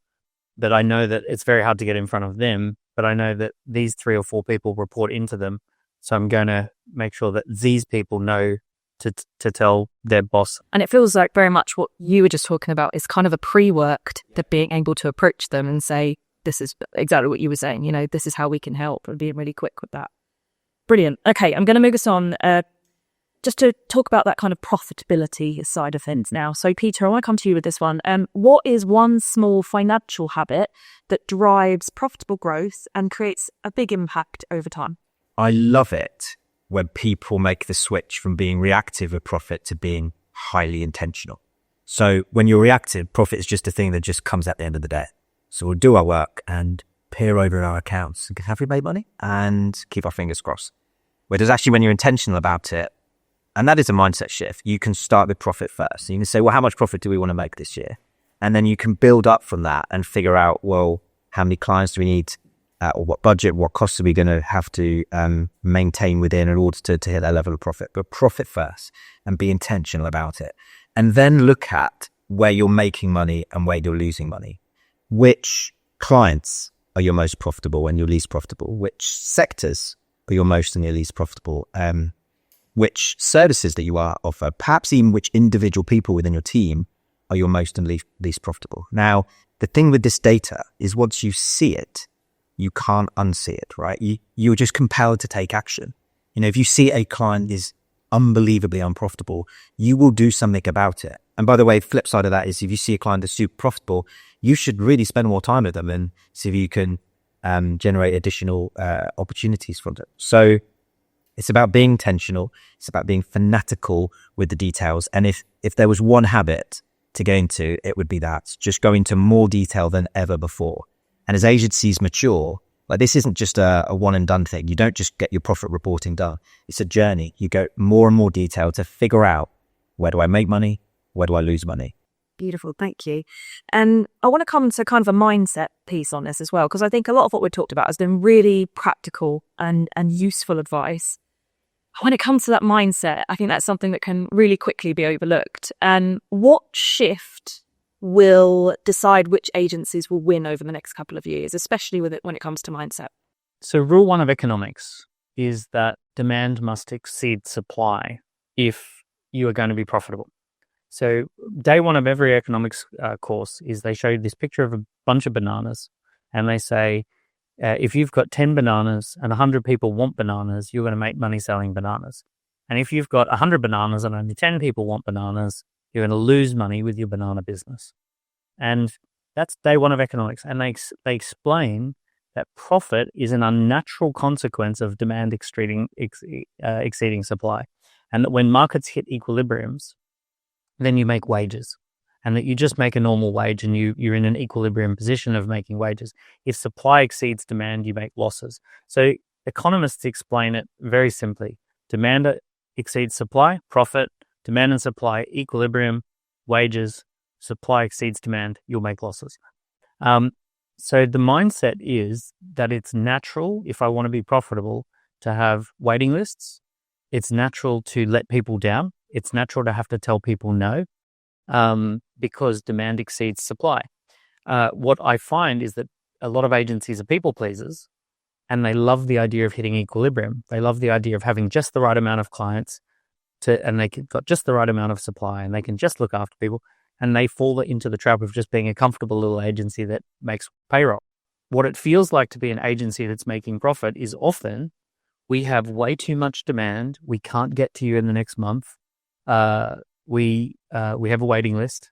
but I know that it's very hard to get in front of them, but I know that these 3 or 4 people report into them. So I'm going to make sure that these people know to tell their boss. And it feels like very much what you were just talking about is kind of a pre-worked, that being able to approach them and say, this is exactly what you were saying, this is how we can help, and being really quick with that. Brilliant. Okay, I'm going to move us on just to talk about that kind of profitability side of things now. So Peter, I want to come to you with this one. What is one small financial habit that drives profitable growth and creates a big impact over time? I love it when people make the switch from being reactive with profit to being highly intentional. So when you're reactive, profit is just a thing that just comes at the end of the day. So we'll do our work and peer over our accounts and have we made money and keep our fingers crossed. Whereas actually when you're intentional about it, and that is a mindset shift, you can start with profit first. So you can say, well, how much profit do we want to make this year? And then you can build up from that and figure out, well, how many clients do we need? Or what budget, what costs are we going to have to maintain within in order to hit that level of profit? But profit first and be intentional about it. And then look at where you're making money and where you're losing money. Which clients are your most profitable and your least profitable? Which sectors are your most and your least profitable? Which services that you offer, perhaps even which individual people within your team are your most and least profitable. Now, the thing with this data is once you see it, you can't unsee it, right? You're just compelled to take action. If you see a client is unbelievably unprofitable, you will do something about it. And by the way, flip side of that is if you see a client that's super profitable, you should really spend more time with them and see if you can generate additional opportunities from them. So it's about being intentional. It's about being fanatical with the details. And if there was one habit to go into, it would be that. Just go into more detail than ever before. And as agencies mature, like this isn't just a one and done thing. You don't just get your profit reporting done. It's a journey. You go more and more detail to figure out, where do I make money? Where do I lose money? Beautiful. Thank you. And I want to come to kind of a mindset piece on this as well, because I think a lot of what we've talked about has been really practical and useful advice. When it comes to that mindset, I think that's something that can really quickly be overlooked. And what shift will decide which agencies will win over the next couple of years, especially when it comes to mindset? So rule 1 of economics is that demand must exceed supply if you are going to be profitable. So day 1 of every economics course is they show you this picture of a bunch of bananas and they say, if you've got 10 bananas and 100 people want bananas, you're going to make money selling bananas. And if you've got 100 bananas and only 10 people want bananas, you're going to lose money with your banana business. And that's day 1 of economics. And they explain that profit is an unnatural consequence of demand exceeding supply. And that when markets hit equilibriums, then you make wages. And that you just make a normal wage and you're in an equilibrium position of making wages. If supply exceeds demand, you make losses. So economists explain it very simply. Demand exceeds supply, profit. Demand and supply, equilibrium, wages. Supply exceeds demand, you'll make losses. So the mindset is that it's natural, if I want to be profitable, to have waiting lists. It's natural to let people down. It's natural to have to tell people no. Because demand exceeds supply. What I find is that a lot of agencies are people pleasers and they love the idea of hitting equilibrium. They love the idea of having just the right amount of clients and got just the right amount of supply, and they can just look after people, and they fall into the trap of just being a comfortable little agency that makes payroll. What it feels like to be an agency that's making profit is often we have way too much demand. We can't get to you in the next month. We have a waiting list.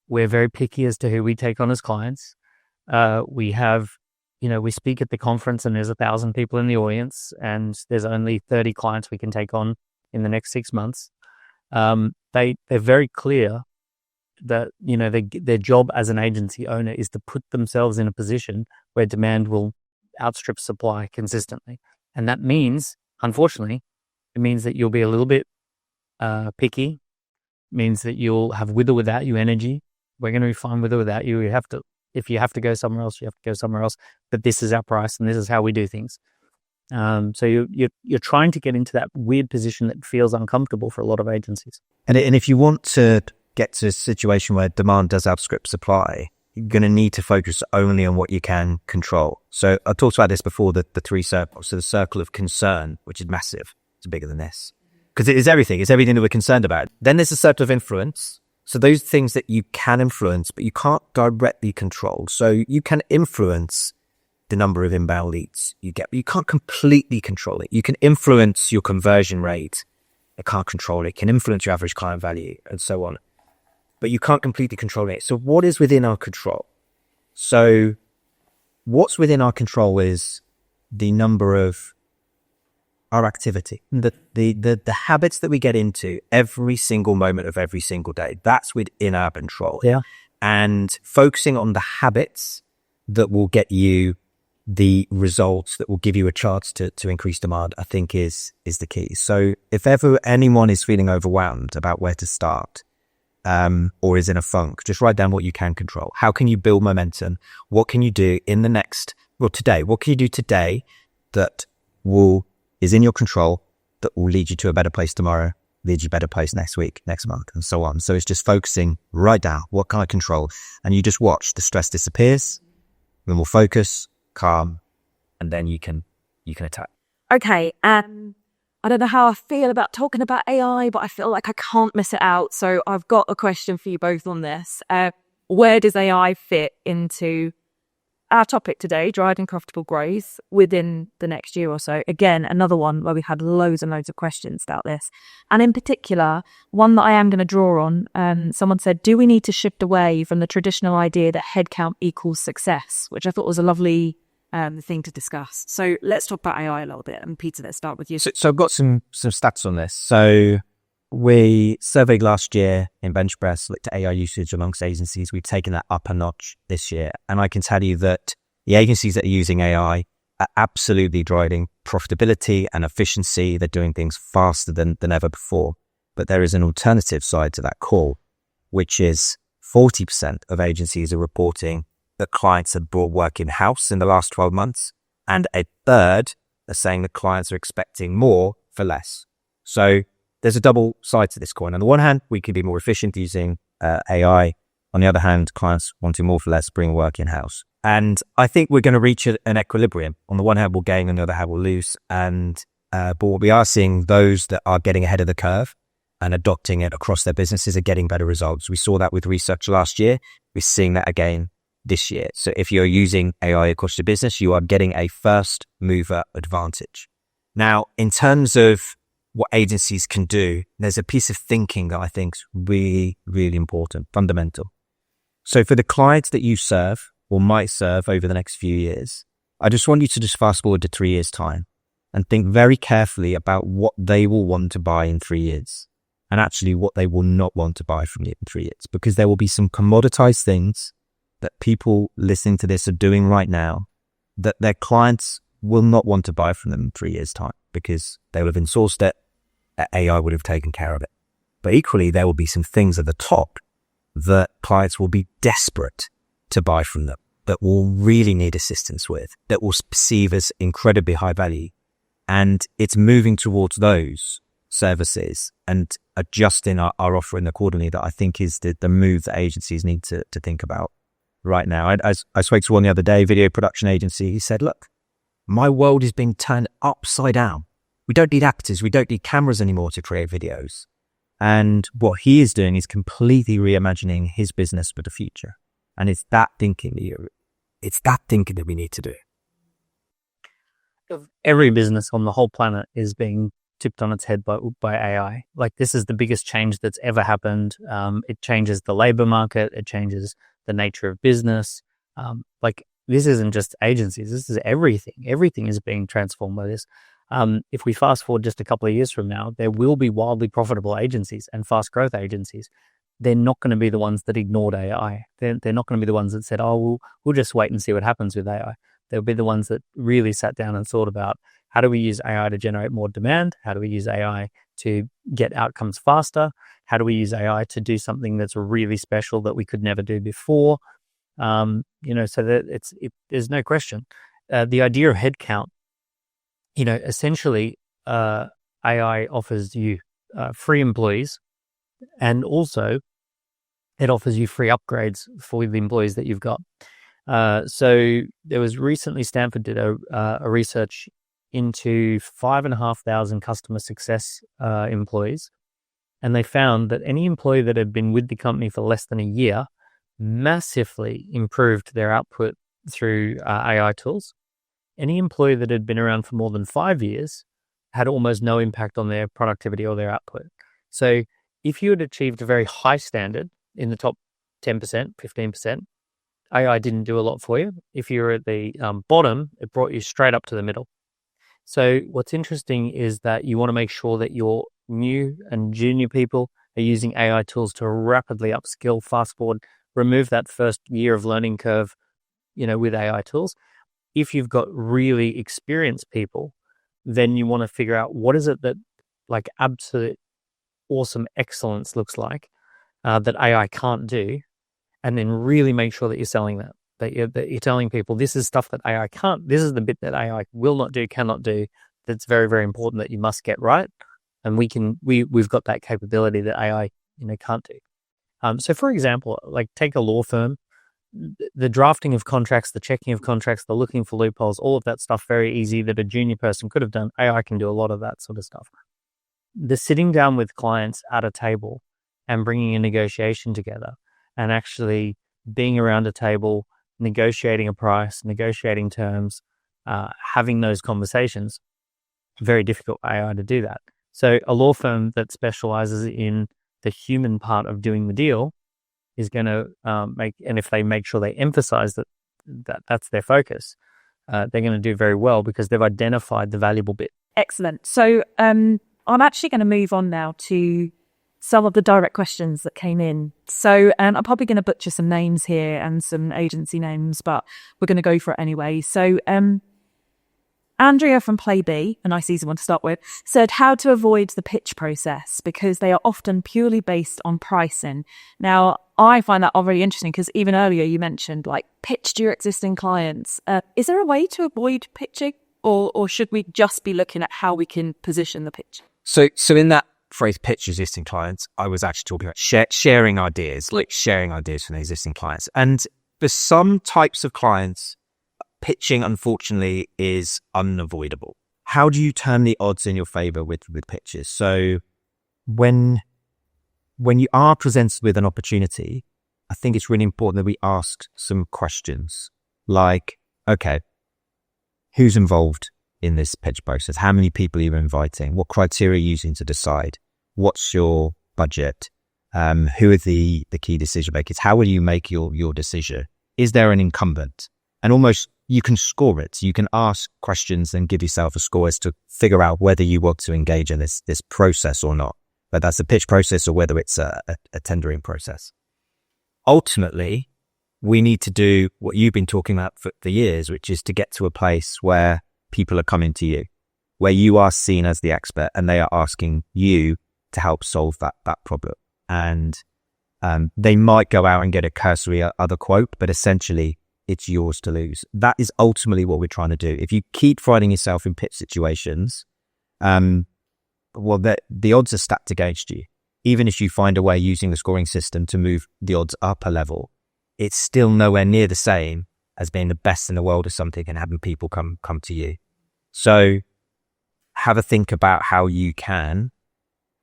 We're very picky as to who we take on as clients. We have, we speak at the conference and there's 1,000 people in the audience and there's only 30 clients we can take on in the next 6 months. They're very clear that, their job as an agency owner is to put themselves in a position where demand will outstrip supply consistently. And that means, unfortunately, it means that you'll be a little bit picky. It means that you'll have with or without you energy. We're going to be fine with or without you. If you have to go somewhere else, you have to go somewhere else. But this is our price and this is how we do things. So you're trying to get into that weird position that feels uncomfortable for a lot of agencies. And if you want to get to a situation where demand does outstrip supply, you're going to need to focus only on what you can control. So I talked about this before, the three circles. So the circle of concern, which is massive. It's bigger than this. Because it is everything. It's everything that we're concerned about. Then there's a circle of influence. So those things that you can influence, but you can't directly control. So you can influence the number of inbound leads you get, but you can't completely control it. You can influence your conversion rate. It can't control it. It can influence your average client value and so on. But you can't completely control it. So what is within our control? So what's within our control is the number of our activity, the habits that we get into every single moment of every single day. That's within our control. Yeah. And focusing on the habits that will get you the results that will give you a chance to increase demand, I think is the key. So if ever anyone is feeling overwhelmed about where to start, or is in a funk, just write down what you can control. How can you build momentum? What can you do today? What can you do today that is in your control, that will lead you to a better place tomorrow, lead you to a better place next week, next month, and so on. So it's just focusing right down. What can I control? And you just watch. The stress disappears, then we'll focus, calm, and then you can attack. Okay, I don't know how I feel about talking about AI, but I feel like I can't miss it out. So I've got a question for you both on this. Where does AI fit into our topic today, driving profitable growth within the next year or so? Again, another one where we had loads and loads of questions about this. And in particular, one that I am going to draw on, someone said, do we need to shift away from the traditional idea that headcount equals success? Which I thought was a lovely thing to discuss. So let's talk about AI a little bit. And Peter, let's start with you. So I've got some stats on this. So we surveyed last year in BenchPress, looked at AI usage amongst agencies. We've taken that up a notch this year. And I can tell you that the agencies that are using AI are absolutely driving profitability and efficiency. They're doing things faster than ever before. But there is an alternative side to that call, which is 40% of agencies are reporting that clients have brought work in-house in the last 12 months. And a third are saying that clients are expecting more for less. So there's a double side to this coin. On the one hand, we can be more efficient using AI. On the other hand, clients wanting more for less, bring work in-house. And I think we're going to reach an equilibrium. On the one hand, we'll gain, on the other hand, we'll lose. But what we are seeing, those that are getting ahead of the curve and adopting it across their businesses are getting better results. We saw that with research last year. We're seeing that again this year. So if you're using AI across your business, you are getting a first mover advantage. Now, in terms of what agencies can do, there's a piece of thinking that I think is really, really important, fundamental. So for the clients that you serve or might serve over the next few years, I just want you to just fast forward to 3 years' time and think very carefully about what they will want to buy in 3 years and actually what they will not want to buy from you in 3 years, because there will be some commoditized things that people listening to this are doing right now that their clients will not want to buy from them in 3 years' time because they will have insourced it. AI would have taken care of it. But equally, there will be some things at the top that clients will be desperate to buy from them, that will really need assistance with, that will perceive as incredibly high value. And it's moving towards those services and adjusting our offering accordingly that I think is the move that agencies need to think about right now. I spoke to one the other day, video production agency. He said, look, my world is being turned upside down. We don't need actors. We don't need cameras anymore to create videos. And what he is doing is completely reimagining his business for the future. And it's that thinking that we need to do. Every business on the whole planet is being tipped on its head by AI. Like, this is the biggest change that's ever happened. It changes the labor market. It changes the nature of business. Like, this isn't just agencies. This is everything. Everything is being transformed by this. If we fast forward just a couple of years from now, there will be wildly profitable agencies and fast growth agencies. They're not going to be the ones that ignored AI. They're not going to be the ones that said, oh, we'll just wait and see what happens with AI. They'll be the ones that really sat down and thought about, how do we use AI to generate more demand? How do we use AI to get outcomes faster? How do we use AI to do something that's really special that we could never do before? So that there's no question. The idea of headcount, essentially, AI offers you free employees, and also it offers you free upgrades for the employees that you've got. So there was recently, Stanford did a research into 5,500 customer success employees, and they found that any employee that had been with the company for less than a year massively improved their output through AI tools. Any employee that had been around for more than 5 years had almost no impact on their productivity or their output. So if you had achieved a very high standard in the top 10%, 15%, AI didn't do a lot for you. If you were at the bottom, it brought you straight up to the middle. So what's interesting is that you want to make sure that your new and junior people are using AI tools to rapidly upskill, fast forward, remove that first year of learning curve, with AI tools. If you've got really experienced people, then you want to figure out what is it that like absolute awesome excellence looks like that AI can't do, and then really make sure that you're selling that you're telling people this is stuff that AI can't, this is the bit that AI will not do, cannot do, that's very, very important that you must get right. And we've got that capability that AI, can't do. So for example, like take a law firm, the drafting of contracts, the checking of contracts, the looking for loopholes, all of that stuff, very easy that a junior person could have done. AI can do a lot of that sort of stuff. The sitting down with clients at a table and bringing a negotiation together and actually being around a table, negotiating a price, negotiating terms, having those conversations, very difficult for AI to do that. So a law firm that specializes in the human part of doing the deal is going to and if they make sure they emphasize that's their focus, they're going to do very well because they've identified the valuable bit. Excellent. So I'm actually going to move on now to some of the direct questions that came in. So I'm probably going to butcher some names here and some agency names, but we're going to go for it anyway. So Andrea from Play B, a nice easy one to start with, said how to avoid the pitch process because they are often purely based on pricing. Now, I find that all really interesting because even earlier you mentioned like pitch to your existing clients. Is there a way to avoid pitching or should we just be looking at how we can position the pitch? So in that phrase, pitch existing clients, I was actually talking about sharing ideas from the existing clients. And for some types of clients, pitching, unfortunately, is unavoidable. How do you turn the odds in your favor with pitches? So when you are presented with an opportunity, I think it's really important that we ask some questions like, okay, who's involved in this pitch process? How many people are you inviting? What criteria are you using to decide? What's your budget? Who are the key decision makers? How will you make your decision? Is there an incumbent? And almost you can score it. You can ask questions and give yourself a score as to figure out whether you want to engage in this process or not, whether that's a pitch process or whether it's a tendering process. Ultimately, we need to do what you've been talking about for years, which is to get to a place where people are coming to you, where you are seen as the expert and they are asking you to help solve that problem. And they might go out and get a cursory other quote, but essentially it's yours to lose. That is ultimately what we're trying to do. If you keep finding yourself in pitch situations, the odds are stacked against you. Even if you find a way using the scoring system to move the odds up a level, it's still nowhere near the same as being the best in the world of something and having people come to you. So have a think about how you can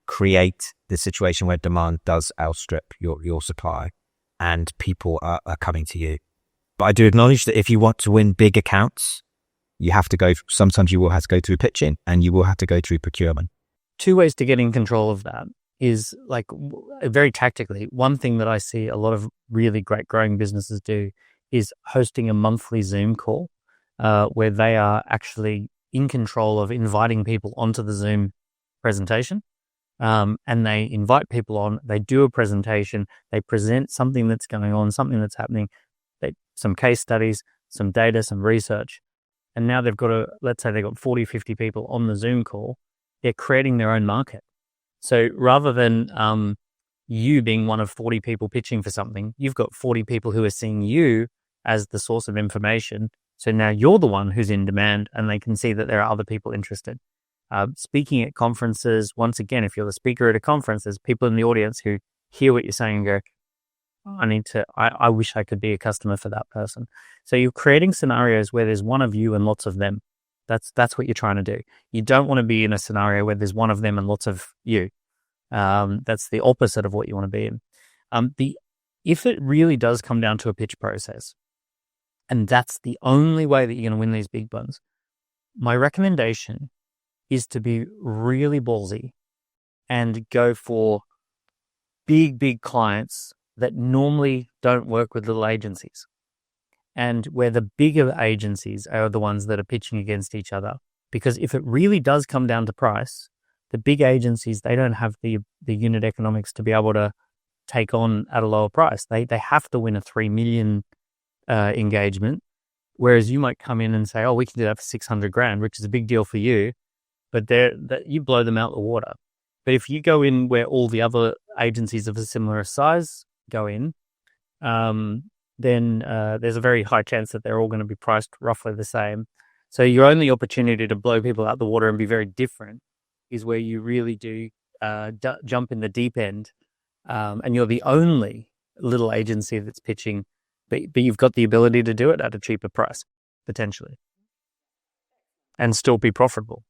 create the situation where demand does outstrip your supply and people are coming to you. But I do acknowledge that if you want to win big accounts, you have to sometimes you will have to go through pitching and you will have to go through procurement. Two ways to get in control of that is like very tactically. One thing that I see a lot of really great growing businesses do is hosting a monthly Zoom call where they are actually in control of inviting people onto the Zoom presentation. And they invite people on, they do a presentation, they present something that's going on, something that's happening, some case studies, some data, some research. And now let's say they've got 40, 50 people on the Zoom call, they're creating their own market. So rather than you being one of 40 people pitching for something, you've got 40 people who are seeing you as the source of information. So now you're the one who's in demand and they can see that there are other people interested. Speaking at conferences, once again, if you're the speaker at a conference, there's people in the audience who hear what you're saying and go, I wish I could be a customer for that person. So you're creating scenarios where there's one of you and lots of them. That's what you're trying to do. You don't want to be in a scenario where there's one of them and lots of you. That's the opposite of what you want to be in. If it really does come down to a pitch process, and that's the only way that you're going to win these big ones, my recommendation is to be really ballsy and go for big clients that normally don't work with little agencies, and where the bigger agencies are the ones that are pitching against each other. Because if it really does come down to price, the big agencies, they don't have the unit economics to be able to take on at a lower price. They have to win a 3 million engagement, whereas you might come in and say, oh, we can do that for 600 grand, which is a big deal for you, but you blow them out the water. But if you go in where all the other agencies of a similar size go in, then there's a very high chance that they're all going to be priced roughly the same. So your only opportunity to blow people out the water and be very different is where you really do jump in the deep end, and you're the only little agency that's pitching, but you've got the ability to do it at a cheaper price, potentially, and still be profitable.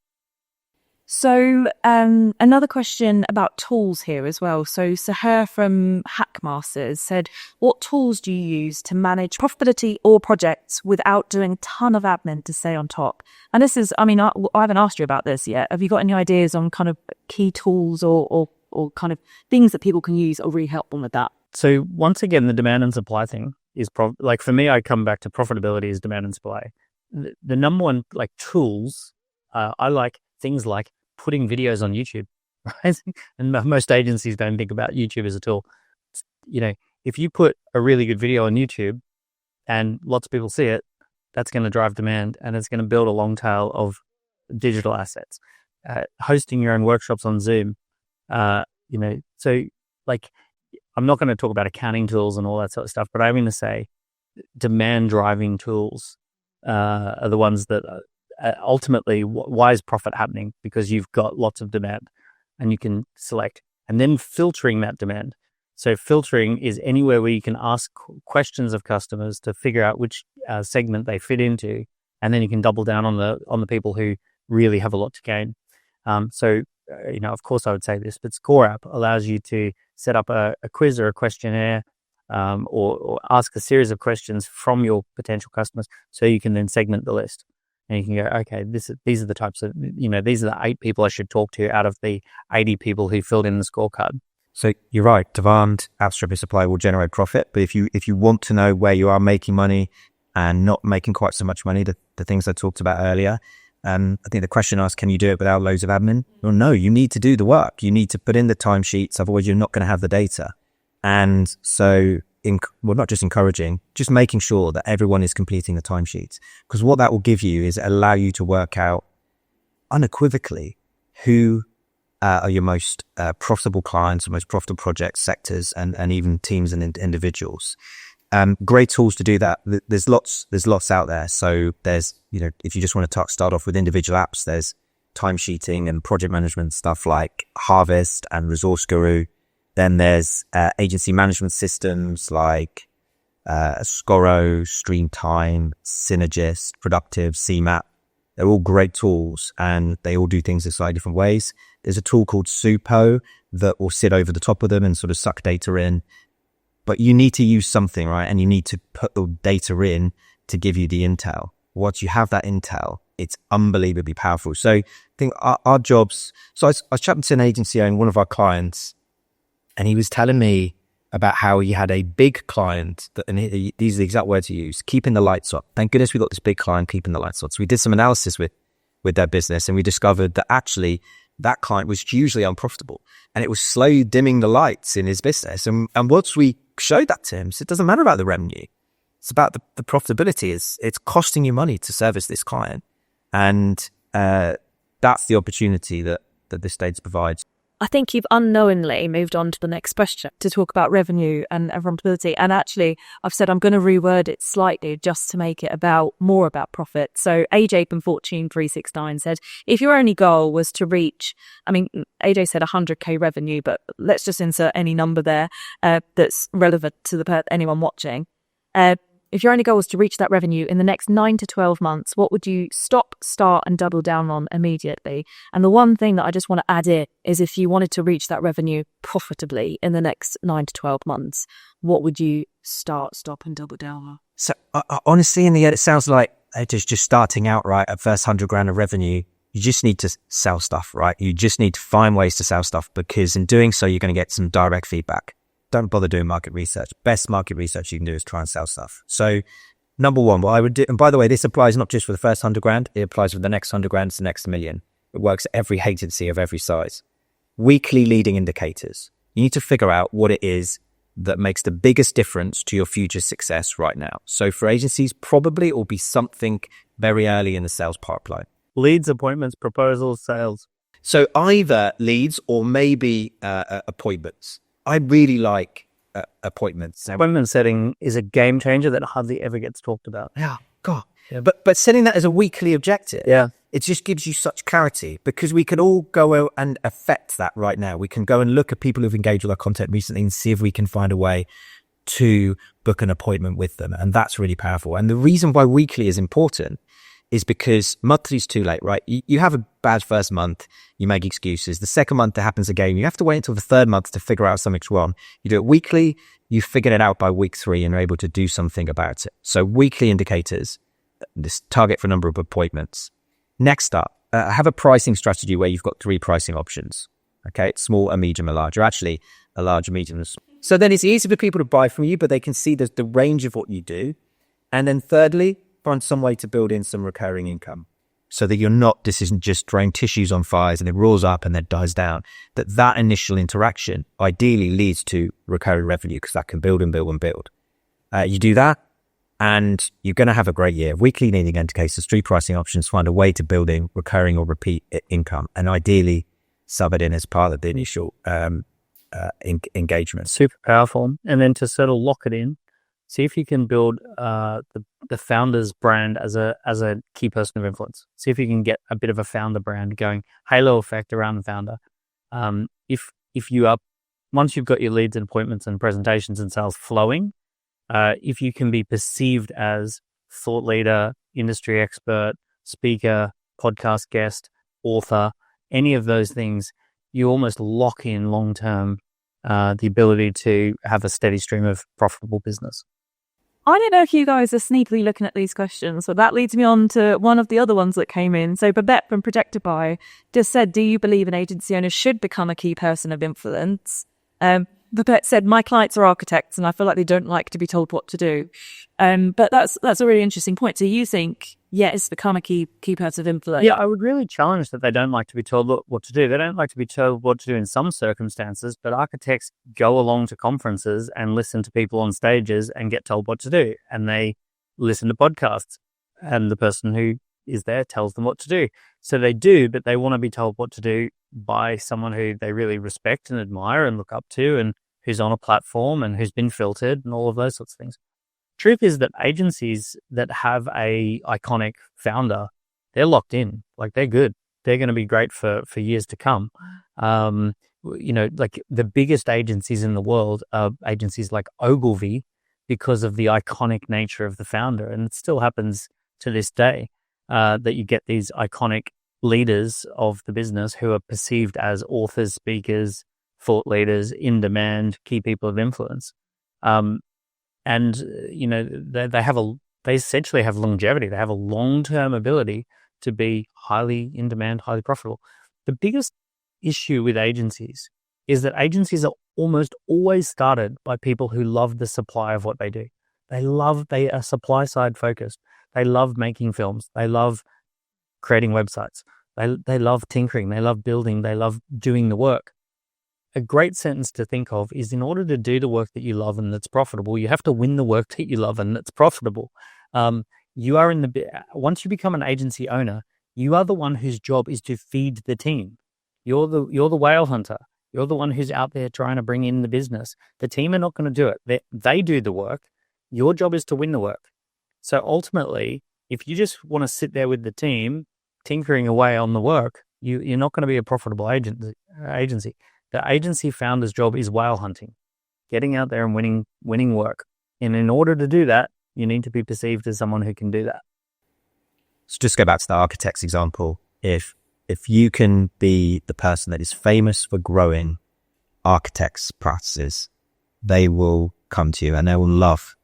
So another question about tools here as well. So Sahar from Hackmasters said, what tools do you use to manage profitability or projects without doing a ton of admin to stay on top? And this is, I haven't asked you about this yet. Have you got any ideas on kind of key tools or kind of things that people can use or really help them with that? So once again, the demand and supply thing is like for me, I come back to profitability is demand and supply. The number one like tools, I like things like putting videos on YouTube, right? And most agencies don't think about YouTube as a tool. If you put a really good video on YouTube and lots of people see it, that's going to drive demand and it's going to build a long tail of digital assets. Hosting your own workshops on Zoom, so like, I'm not going to talk about accounting tools and all that sort of stuff, but I'm going to say demand driving tools are the ones that ultimately, why is profit happening? Because you've got lots of demand and you can select, and then filtering that demand. So filtering is anywhere where you can ask questions of customers to figure out which segment they fit into, and then you can double down on the people who really have a lot to gain. Of course I would say this, but Score App allows you to set up a quiz or a questionnaire, or ask a series of questions from your potential customers, so you can then segment the list. And you can go, okay, these are the types of, these are the 8 people I should talk to out of the 80 people who filled in the scorecard. So you're right, demand outstripping supply will generate profit. But if you want to know where you are making money and not making quite so much money, the things I talked about earlier, I think the question asked, can you do it without loads of admin? Well, no, you need to do the work. You need to put in the timesheets, otherwise you're not going to have the data. And so not just encouraging, just making sure that everyone is completing the timesheets. Because what that will give you is allow you to work out unequivocally who are your most profitable clients, or most profitable projects, sectors, and even teams and individuals. Great tools to do that. There's lots out there. So there's, if you just want to start off with individual apps, there's timesheeting and project management stuff like Harvest and Resource Guru. Then there's agency management systems like Scoro, Streamtime, Synergist, Productive, CMAP. They're all great tools and they all do things in slightly different ways. There's a tool called Supo that will sit over the top of them and sort of suck data in. But you need to use something, right? And you need to put the data in to give you the intel. Once you have that intel, it's unbelievably powerful. So I think our jobs, so I was chatting to an agency owner, one of our clients, and he was telling me about how he had a big client that, and these are the exact words he used, keeping the lights on. Thank goodness we got this big client keeping the lights on. So we did some analysis with their business, and we discovered that actually that client was hugely unprofitable, and it was slowly dimming the lights in his business. And once we showed that to him, so it doesn't matter about the revenue. It's about the profitability. It's costing you money to service this client. And that's the opportunity that this data provides. I think you've unknowingly moved on to the next question to talk about revenue and profitability. And actually, I've said I'm going to reword it slightly just to make it more about profit. So AJ from Fortune 369 said, if your only goal was to reach, I mean, AJ said 100K revenue, but let's just insert any number there that's relevant to anyone watching. If your only goal was to reach that revenue in the next 9 to 12 months, what would you stop, start and double down on immediately? And the one thing that I just want to add in is if you wanted to reach that revenue profitably in the next 9 to 12 months, what would you start, stop and double down on? So honestly, in the end, it sounds like just starting out, right, at first 100 grand of revenue. You just need to sell stuff, right? You just need to find ways to sell stuff, because in doing so, you're going to get some direct feedback. Don't bother doing market research. Best market research you can do is try and sell stuff. So number one, what I would do, and by the way, this applies not just for the first 100 grand, it applies for the next 100 grand to the next million. It works at every agency of every size. Weekly leading indicators. You need to figure out what it is that makes the biggest difference to your future success right now. So for agencies, probably it will be something very early in the sales pipeline. Leads, appointments, proposals, sales. So either leads or maybe appointments. I really like appointments. Appointment setting is a game changer that hardly ever gets talked about. Yeah, God. Yeah. But setting that as a weekly objective, yeah, it just gives you such clarity, because we can all go out and affect that right now. We can go and look at people who've engaged with our content recently and see if we can find a way to book an appointment with them. And that's really powerful. And the reason why weekly is important is because monthly is too late, right? You have a bad first month, you make excuses. The second month it happens again. You have to wait until the third month to figure out something's wrong. You do it weekly, you figure it out by week 3 and are able to do something about it. So weekly indicators, this target for number of appointments. Next up, have a pricing strategy where you've got 3 pricing options. Okay, small, a medium, a large, or actually a large, a medium. So then it's easy for people to buy from you, but they can see the range of what you do. And then thirdly, find some way to build in some recurring income, so that this isn't just throwing tissues on fires and it rolls up and then dies down. That initial interaction ideally leads to recurring revenue, because that can build and build and build. You do that and you're going to have a great year. Weekly leading indicators, 3 pricing options, find a way to build in recurring or repeat income, and ideally sub it in as part of the initial engagement. Super powerful. And then to sort of lock it in, see if you can build the founder's brand as a key person of influence. See if you can get a bit of a founder brand going, halo effect around the founder. If you are, once you've got your leads and appointments and presentations and sales flowing, if you can be perceived as thought leader, industry expert, speaker, podcast guest, author, any of those things, you almost lock in long-term the ability to have a steady stream of profitable business. I don't know if you guys are sneakily looking at these questions, so that leads me on to one of the other ones that came in. So Babette from Projected By just said, do you believe an agency owner should become a key person of influence? Babette said, my clients are architects and I feel like they don't like to be told what to do. But that's a really interesting point. So you think, yes, become a key person of influence? Yeah, I would really challenge that they don't like to be told what to do. They don't like to be told what to do in some circumstances, but architects go along to conferences and listen to people on stages and get told what to do. And they listen to podcasts and the person who is there tells them what to do. So they do, but they want to be told what to do by someone who they really respect and admire and look up to, and who's on a platform and who's been filtered and all of those sorts of things. Truth is that agencies that have a iconic founder, they're locked in. Like, they're good. They're going to be great for years to come. Like the biggest agencies in the world are agencies like Ogilvy, because of the iconic nature of the founder. And it still happens to this day. that you get these iconic leaders of the business who are perceived as authors, speakers, thought leaders, in demand, key people of influence. And they essentially have longevity. They have a long-term ability to be highly in demand, highly profitable. The biggest issue with agencies is that agencies are almost always started by people who love the supply of what they do. They are supply side focused. They love making films. They love creating websites. They love tinkering. They love building. They love doing the work. A great sentence to think of is, in order to do the work that you love and that's profitable, you have to win the work that you love and that's profitable. You are once you become an agency owner, you are the one whose job is to feed the team. You're the whale hunter. You're the one who's out there trying to bring in the business. The team are not going to do it. They do the work. Your job is to win the work. So ultimately, if you just want to sit there with the team, tinkering away on the work, you're not going to be a profitable agency. The agency founder's job is whale hunting, getting out there and winning work. And in order to do that, you need to be perceived as someone who can do that. So just go back to the architect's example. If you can be the person that is famous for growing architects' practices, they will come to you and they will love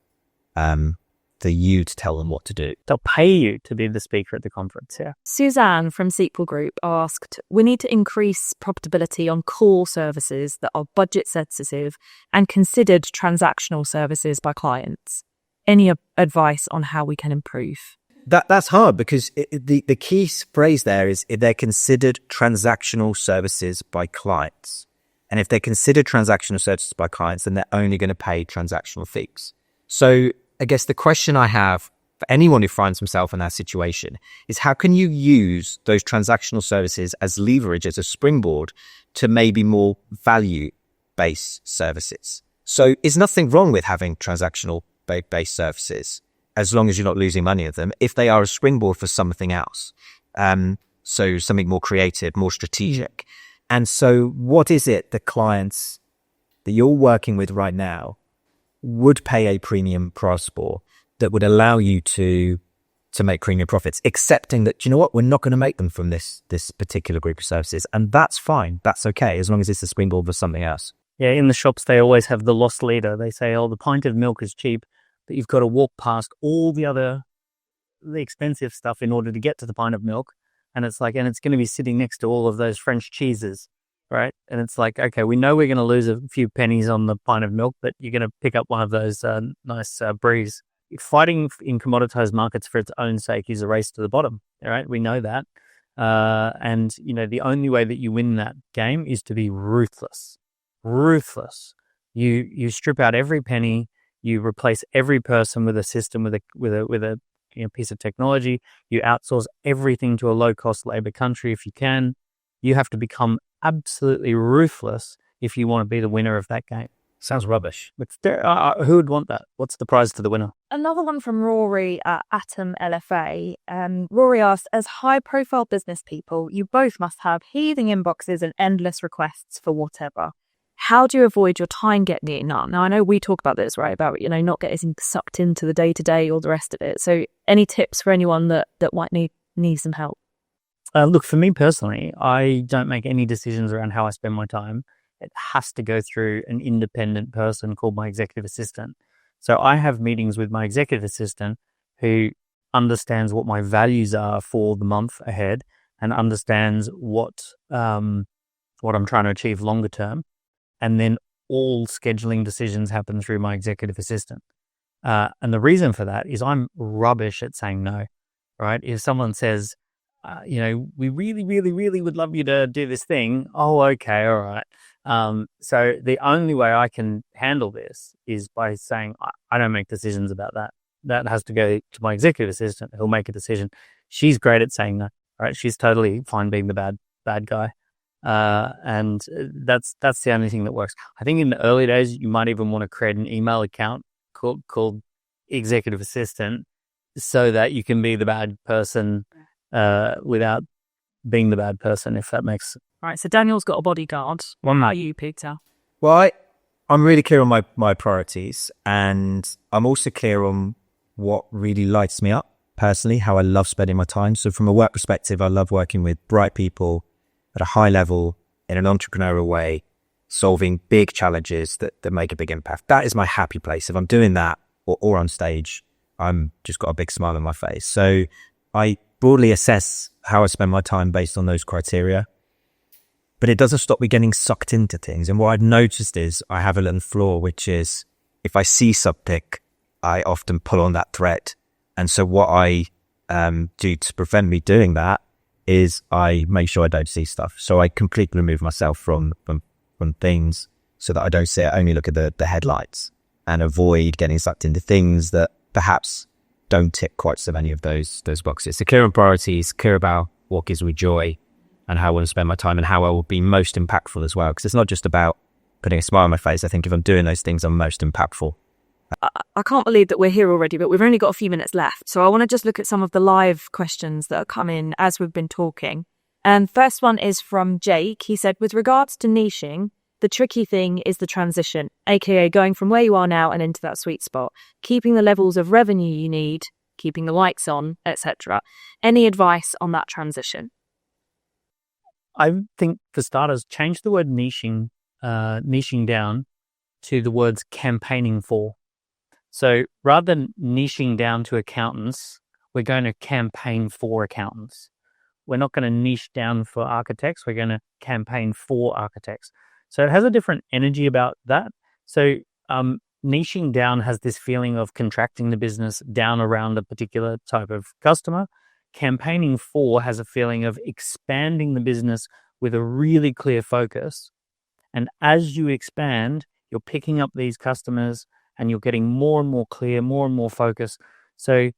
for you to tell them what to do. They'll pay you to be the speaker at the conference. Yeah. Suzanne from Sequel Group asked, we need to increase profitability on core services that are budget sensitive and considered transactional services by clients. Any advice on how we can improve? That's hard because the key phrase there is if they're considered transactional services by clients. And if they're considered transactional services by clients, then they're only going to pay transactional fees. So I guess the question I have for anyone who finds himself in that situation is, how can you use those transactional services as leverage, as a springboard to maybe more value-based services? So is nothing wrong with having transactional-based services as long as you're not losing money at them, if they are a springboard for something else. So something more creative, more strategic. And so what is it the clients that you're working with right now would pay a premium price for that would allow you to make premium profits, accepting that, you know what, we're not going to make them from this particular group of services. And that's fine. That's okay, as long as it's a springboard for something else. Yeah, in the shops, they always have the lost leader. They say, oh, the pint of milk is cheap, but you've got to walk past all the expensive stuff in order to get to the pint of milk. And it's like, and it's going to be sitting next to all of those French cheeses, right? And it's like, okay, we know we're going to lose a few pennies on the pint of milk, but you're going to pick up one of those nice bries. Fighting in commoditized markets for its own sake is a race to the bottom, right? We know that. And, you know, the only way that you win that game is to be ruthless. Ruthless. You strip out every penny. You replace every person with a system, with a piece of technology. You outsource everything to a low-cost labor country if you can. You have to become absolutely ruthless if you want to be the winner of that game. Sounds rubbish. Who would want that? What's the prize to the winner? Another one from Rory at Atom LFA. Rory asked, as high-profile business people, you both must have heaving inboxes and endless requests for whatever. How do you avoid your time getting eaten up? Now, I know we talk about this, right? About, you know, not getting sucked into the day-to-day or the rest of it. So any tips for anyone that might need some help? Look, for me personally, I don't make any decisions around how I spend my time. It has to go through an independent person called my executive assistant. So I have meetings with my executive assistant who understands what my values are for the month ahead and understands what I'm trying to achieve longer term. And then all scheduling decisions happen through my executive assistant. And the reason for that is I'm rubbish at saying no, right? If someone says, we really, really, really would love you to do this thing. Oh, okay. All right. So the only way I can handle this is by saying, I don't make decisions about that. That has to go to my executive assistant. Who'll make a decision. She's great at saying no, right? She's totally fine being the bad guy. And that's the only thing that works. I think in the early days, you might even want to create an email account called executive assistant so that you can be the bad person, without being the bad person, if that makes sense. All right. So Daniel's got a bodyguard. What about you, Peter? Well, I'm really clear on my priorities, and I'm also clear on what really lights me up. personally, how I love spending my time. So from a work perspective, I love working with bright people at a high level in an entrepreneurial way, solving big challenges that make a big impact. That is my happy place. If I'm doing that or on stage, I'm just got a big smile on my face. So I broadly assess how I spend my time based on those criteria, but it doesn't stop me getting sucked into things. And what I've noticed is I have a little flaw, which is if I see something, I often pull on that thread. And so what I do to prevent me doing that is I make sure I don't see stuff. So I completely remove myself from things so that I don't sit, only look at the headlights and avoid getting sucked into things that perhaps don't tick quite so many of those boxes. So clear on priorities, clear about what gives me joy and how I want to spend my time and how I will be most impactful as well. Because it's not just about putting a smile on my face. I think if I'm doing those things, I'm most impactful. I can't believe that we're here already, but we've only got a few minutes left. So I want to just look at some of the live questions that have come in as we've been talking. And first one is from Jake. He said, with regards to niching, the tricky thing is the transition, aka going from where you are now and into that sweet spot, keeping the levels of revenue you need, keeping the lights on, etc. Any advice on that transition? I think for starters, change the word niching down to the words campaigning for. So rather than niching down to accountants, we're going to campaign for accountants. We're not going to niche down for architects. We're going to campaign for architects. So it has a different energy about that. So niching down has this feeling of contracting the business down around a particular type of customer. Campaigning for has a feeling of expanding the business with a really clear focus. And as you expand, you're picking up these customers and you're getting more and more clear, more and more focus. So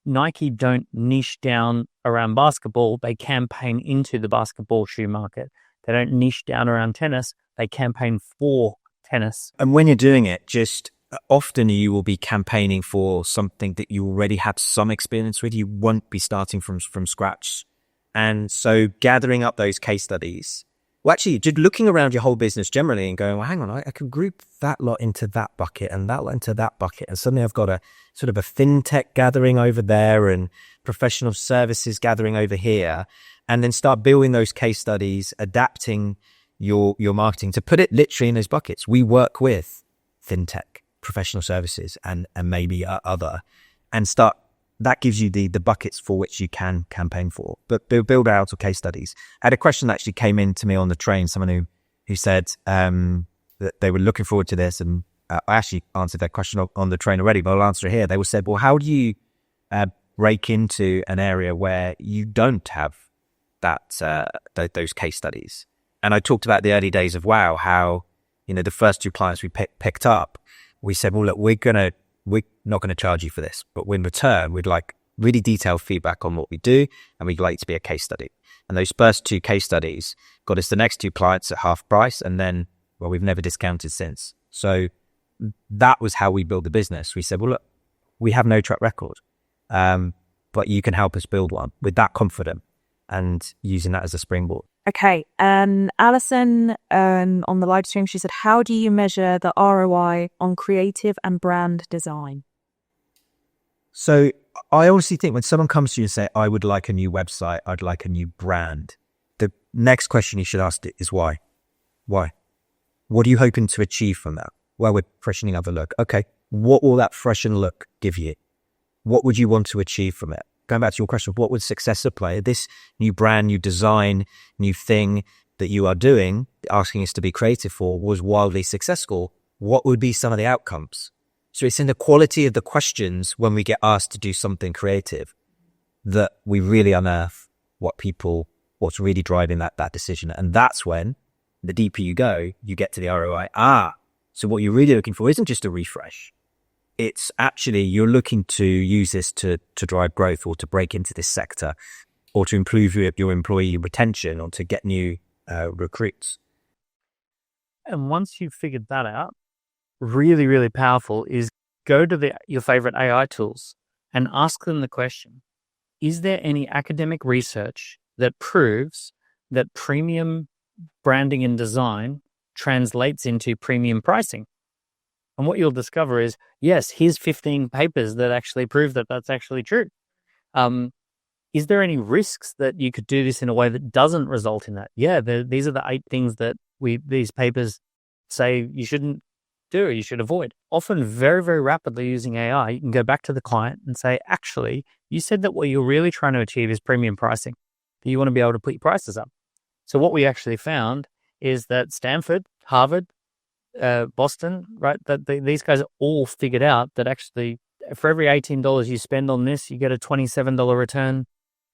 Nike don't niche down around basketball. They campaign into the basketball shoe market. They don't niche down around tennis. They campaign for tennis. And when you're doing it, just often you will be campaigning for something that you already have some experience with. You won't be starting from scratch. And so gathering up those case studies, well, actually, just looking around your whole business generally and going, well, hang on, I can group that lot into that bucket and that lot into that bucket. And suddenly I've got a sort of a fintech gathering over there and professional services gathering over here. And then start building those case studies, adapting your marketing to put it literally in those buckets. We work with fintech, professional services, and maybe other, and start. That gives you the buckets for which you can campaign for, but build out or case studies. I had a question that actually came in to me on the train, someone who said that they were looking forward to this, and I actually answered that question on the train already, but I'll answer it here. They said, well, how do you break into an area where you don't have those case studies? And I talked about the early days of Wow, how, the first two clients we picked up, we said, well, look, we're not going to charge you for this, but in return, we'd like really detailed feedback on what we do, and we'd like it to be a case study. And those first two case studies got us the next two clients at half price, and then, well, we've never discounted since. So that was how we built the business. We said, well, look, we have no track record, but you can help us build one with that confidence and using that as a springboard. Okay. Alison, on the live stream, she said, how do you measure the ROI on creative and brand design? So I honestly think when someone comes to you and say, I would like a new website, I'd like a new brand, the next question you should ask is why? Why? What are you hoping to achieve from that? Well, we're freshening up the look. Okay. What will that freshen look give you? What would you want to achieve from it? Going back to your question, what would success look like? This new brand, new design, new thing that you are doing, asking us to be creative for, was wildly successful. What would be some of the outcomes? So it's in the quality of the questions when we get asked to do something creative that we really unearth what's really driving that decision. And that's when, the deeper you go, you get to the ROI. So what you're really looking for isn't just a refresh. It's actually, you're looking to use this to drive growth or to break into this sector or to improve your employee retention or to get new recruits. And once you've figured that out, really, really powerful is go to your favorite AI tools and ask them the question, is there any academic research that proves that premium branding and design translates into premium pricing? And what you'll discover is, yes, here's 15 papers that actually prove that that's actually true. Is there any risks that you could do this in a way that doesn't result in that? Yeah, these are the 8 things that these papers say you shouldn't do or you should avoid. Often very, very rapidly using AI, you can go back to the client and say, actually, you said that what you're really trying to achieve is premium pricing. That you want to be able to put your prices up. So what we actually found is that Stanford, Harvard, Boston, right? These guys are all figured out that actually for every $18 you spend on this, you get a $27 return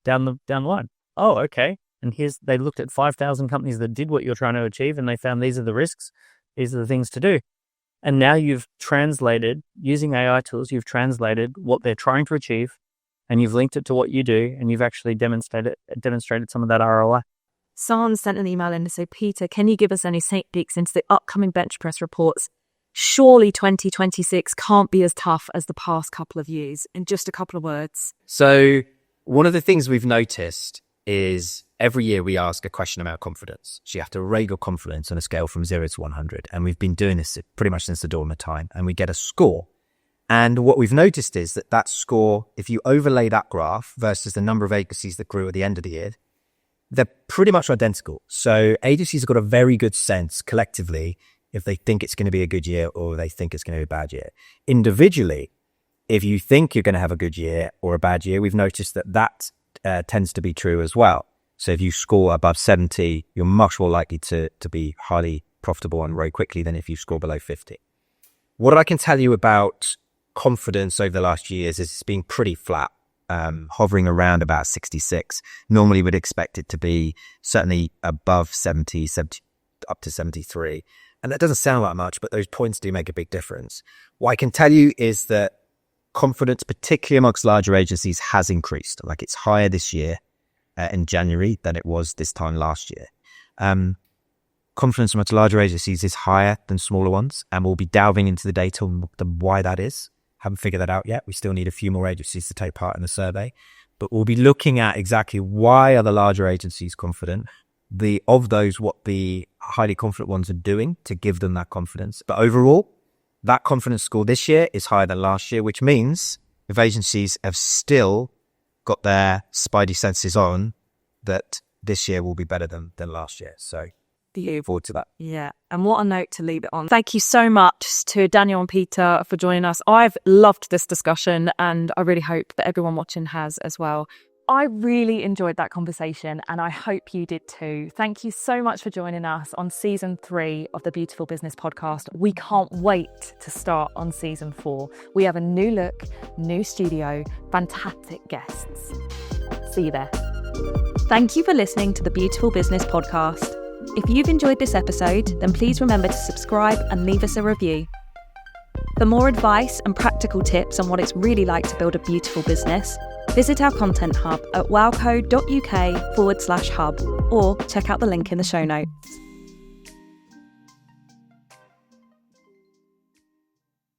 down the line. Oh, okay. And they looked at 5,000 companies that did what you're trying to achieve, and they found these are the risks, these are the things to do. And now you've translated, using AI tools, you've translated what they're trying to achieve, and you've linked it to what you do, and you've actually demonstrated some of that ROI. San sent an email in to say, Peter, can you give us any sneak peeks into the upcoming BenchPress reports? Surely 2026 can't be as tough as the past couple of years. In just a couple of words. So one of the things we've noticed is every year we ask a question about confidence. So you have to rate your confidence on a scale from 0 to 100. And we've been doing this pretty much since the dawn of time. And we get a score. And what we've noticed is that score, if you overlay that graph versus the number of agencies that grew at the end of the year, they're pretty much identical. So agencies have got a very good sense collectively if they think it's going to be a good year or they think it's going to be a bad year. Individually, if you think you're going to have a good year or a bad year, we've noticed that tends to be true as well. So if you score above 70, you're much more likely to be highly profitable and very quickly than if you score below 50. What I can tell you about confidence over the last years is it's been pretty flat. Hovering around about 66. Normally we'd expect it to be certainly above 70, up to 73. And that doesn't sound like much, but those points do make a big difference. What I can tell you is that confidence, particularly amongst larger agencies, has increased. Like it's higher this year in January than it was this time last year. Confidence amongst larger agencies is higher than smaller ones, and we'll be delving into the data on why that is. Haven't figured that out yet. We still need a few more agencies to take part in the survey, but we'll be looking at exactly why are the larger agencies confident, of those, what the highly confident ones are doing to give them that confidence. But overall, that confidence score this year is higher than last year, which means if agencies have still got their spidey senses on, that this year will be better than last year. So looking forward to that. Yeah, and what a note to leave it on. Thank you so much to Daniel and Peter for joining us. I've loved this discussion, and I really hope that everyone watching has as well. I really enjoyed that conversation, and I hope you did too. Thank you so much for joining us on season 3 of the Beautiful Business Podcast. We can't wait to start on season 4. We have a new look, new studio, fantastic guests. See you there. Thank you for listening to the Beautiful Business Podcast. If you've enjoyed this episode, then please remember to subscribe and leave us a review. For more advice and practical tips on what it's really like to build a beautiful business, visit our content hub at wowco.uk/hub or check out the link in the show notes.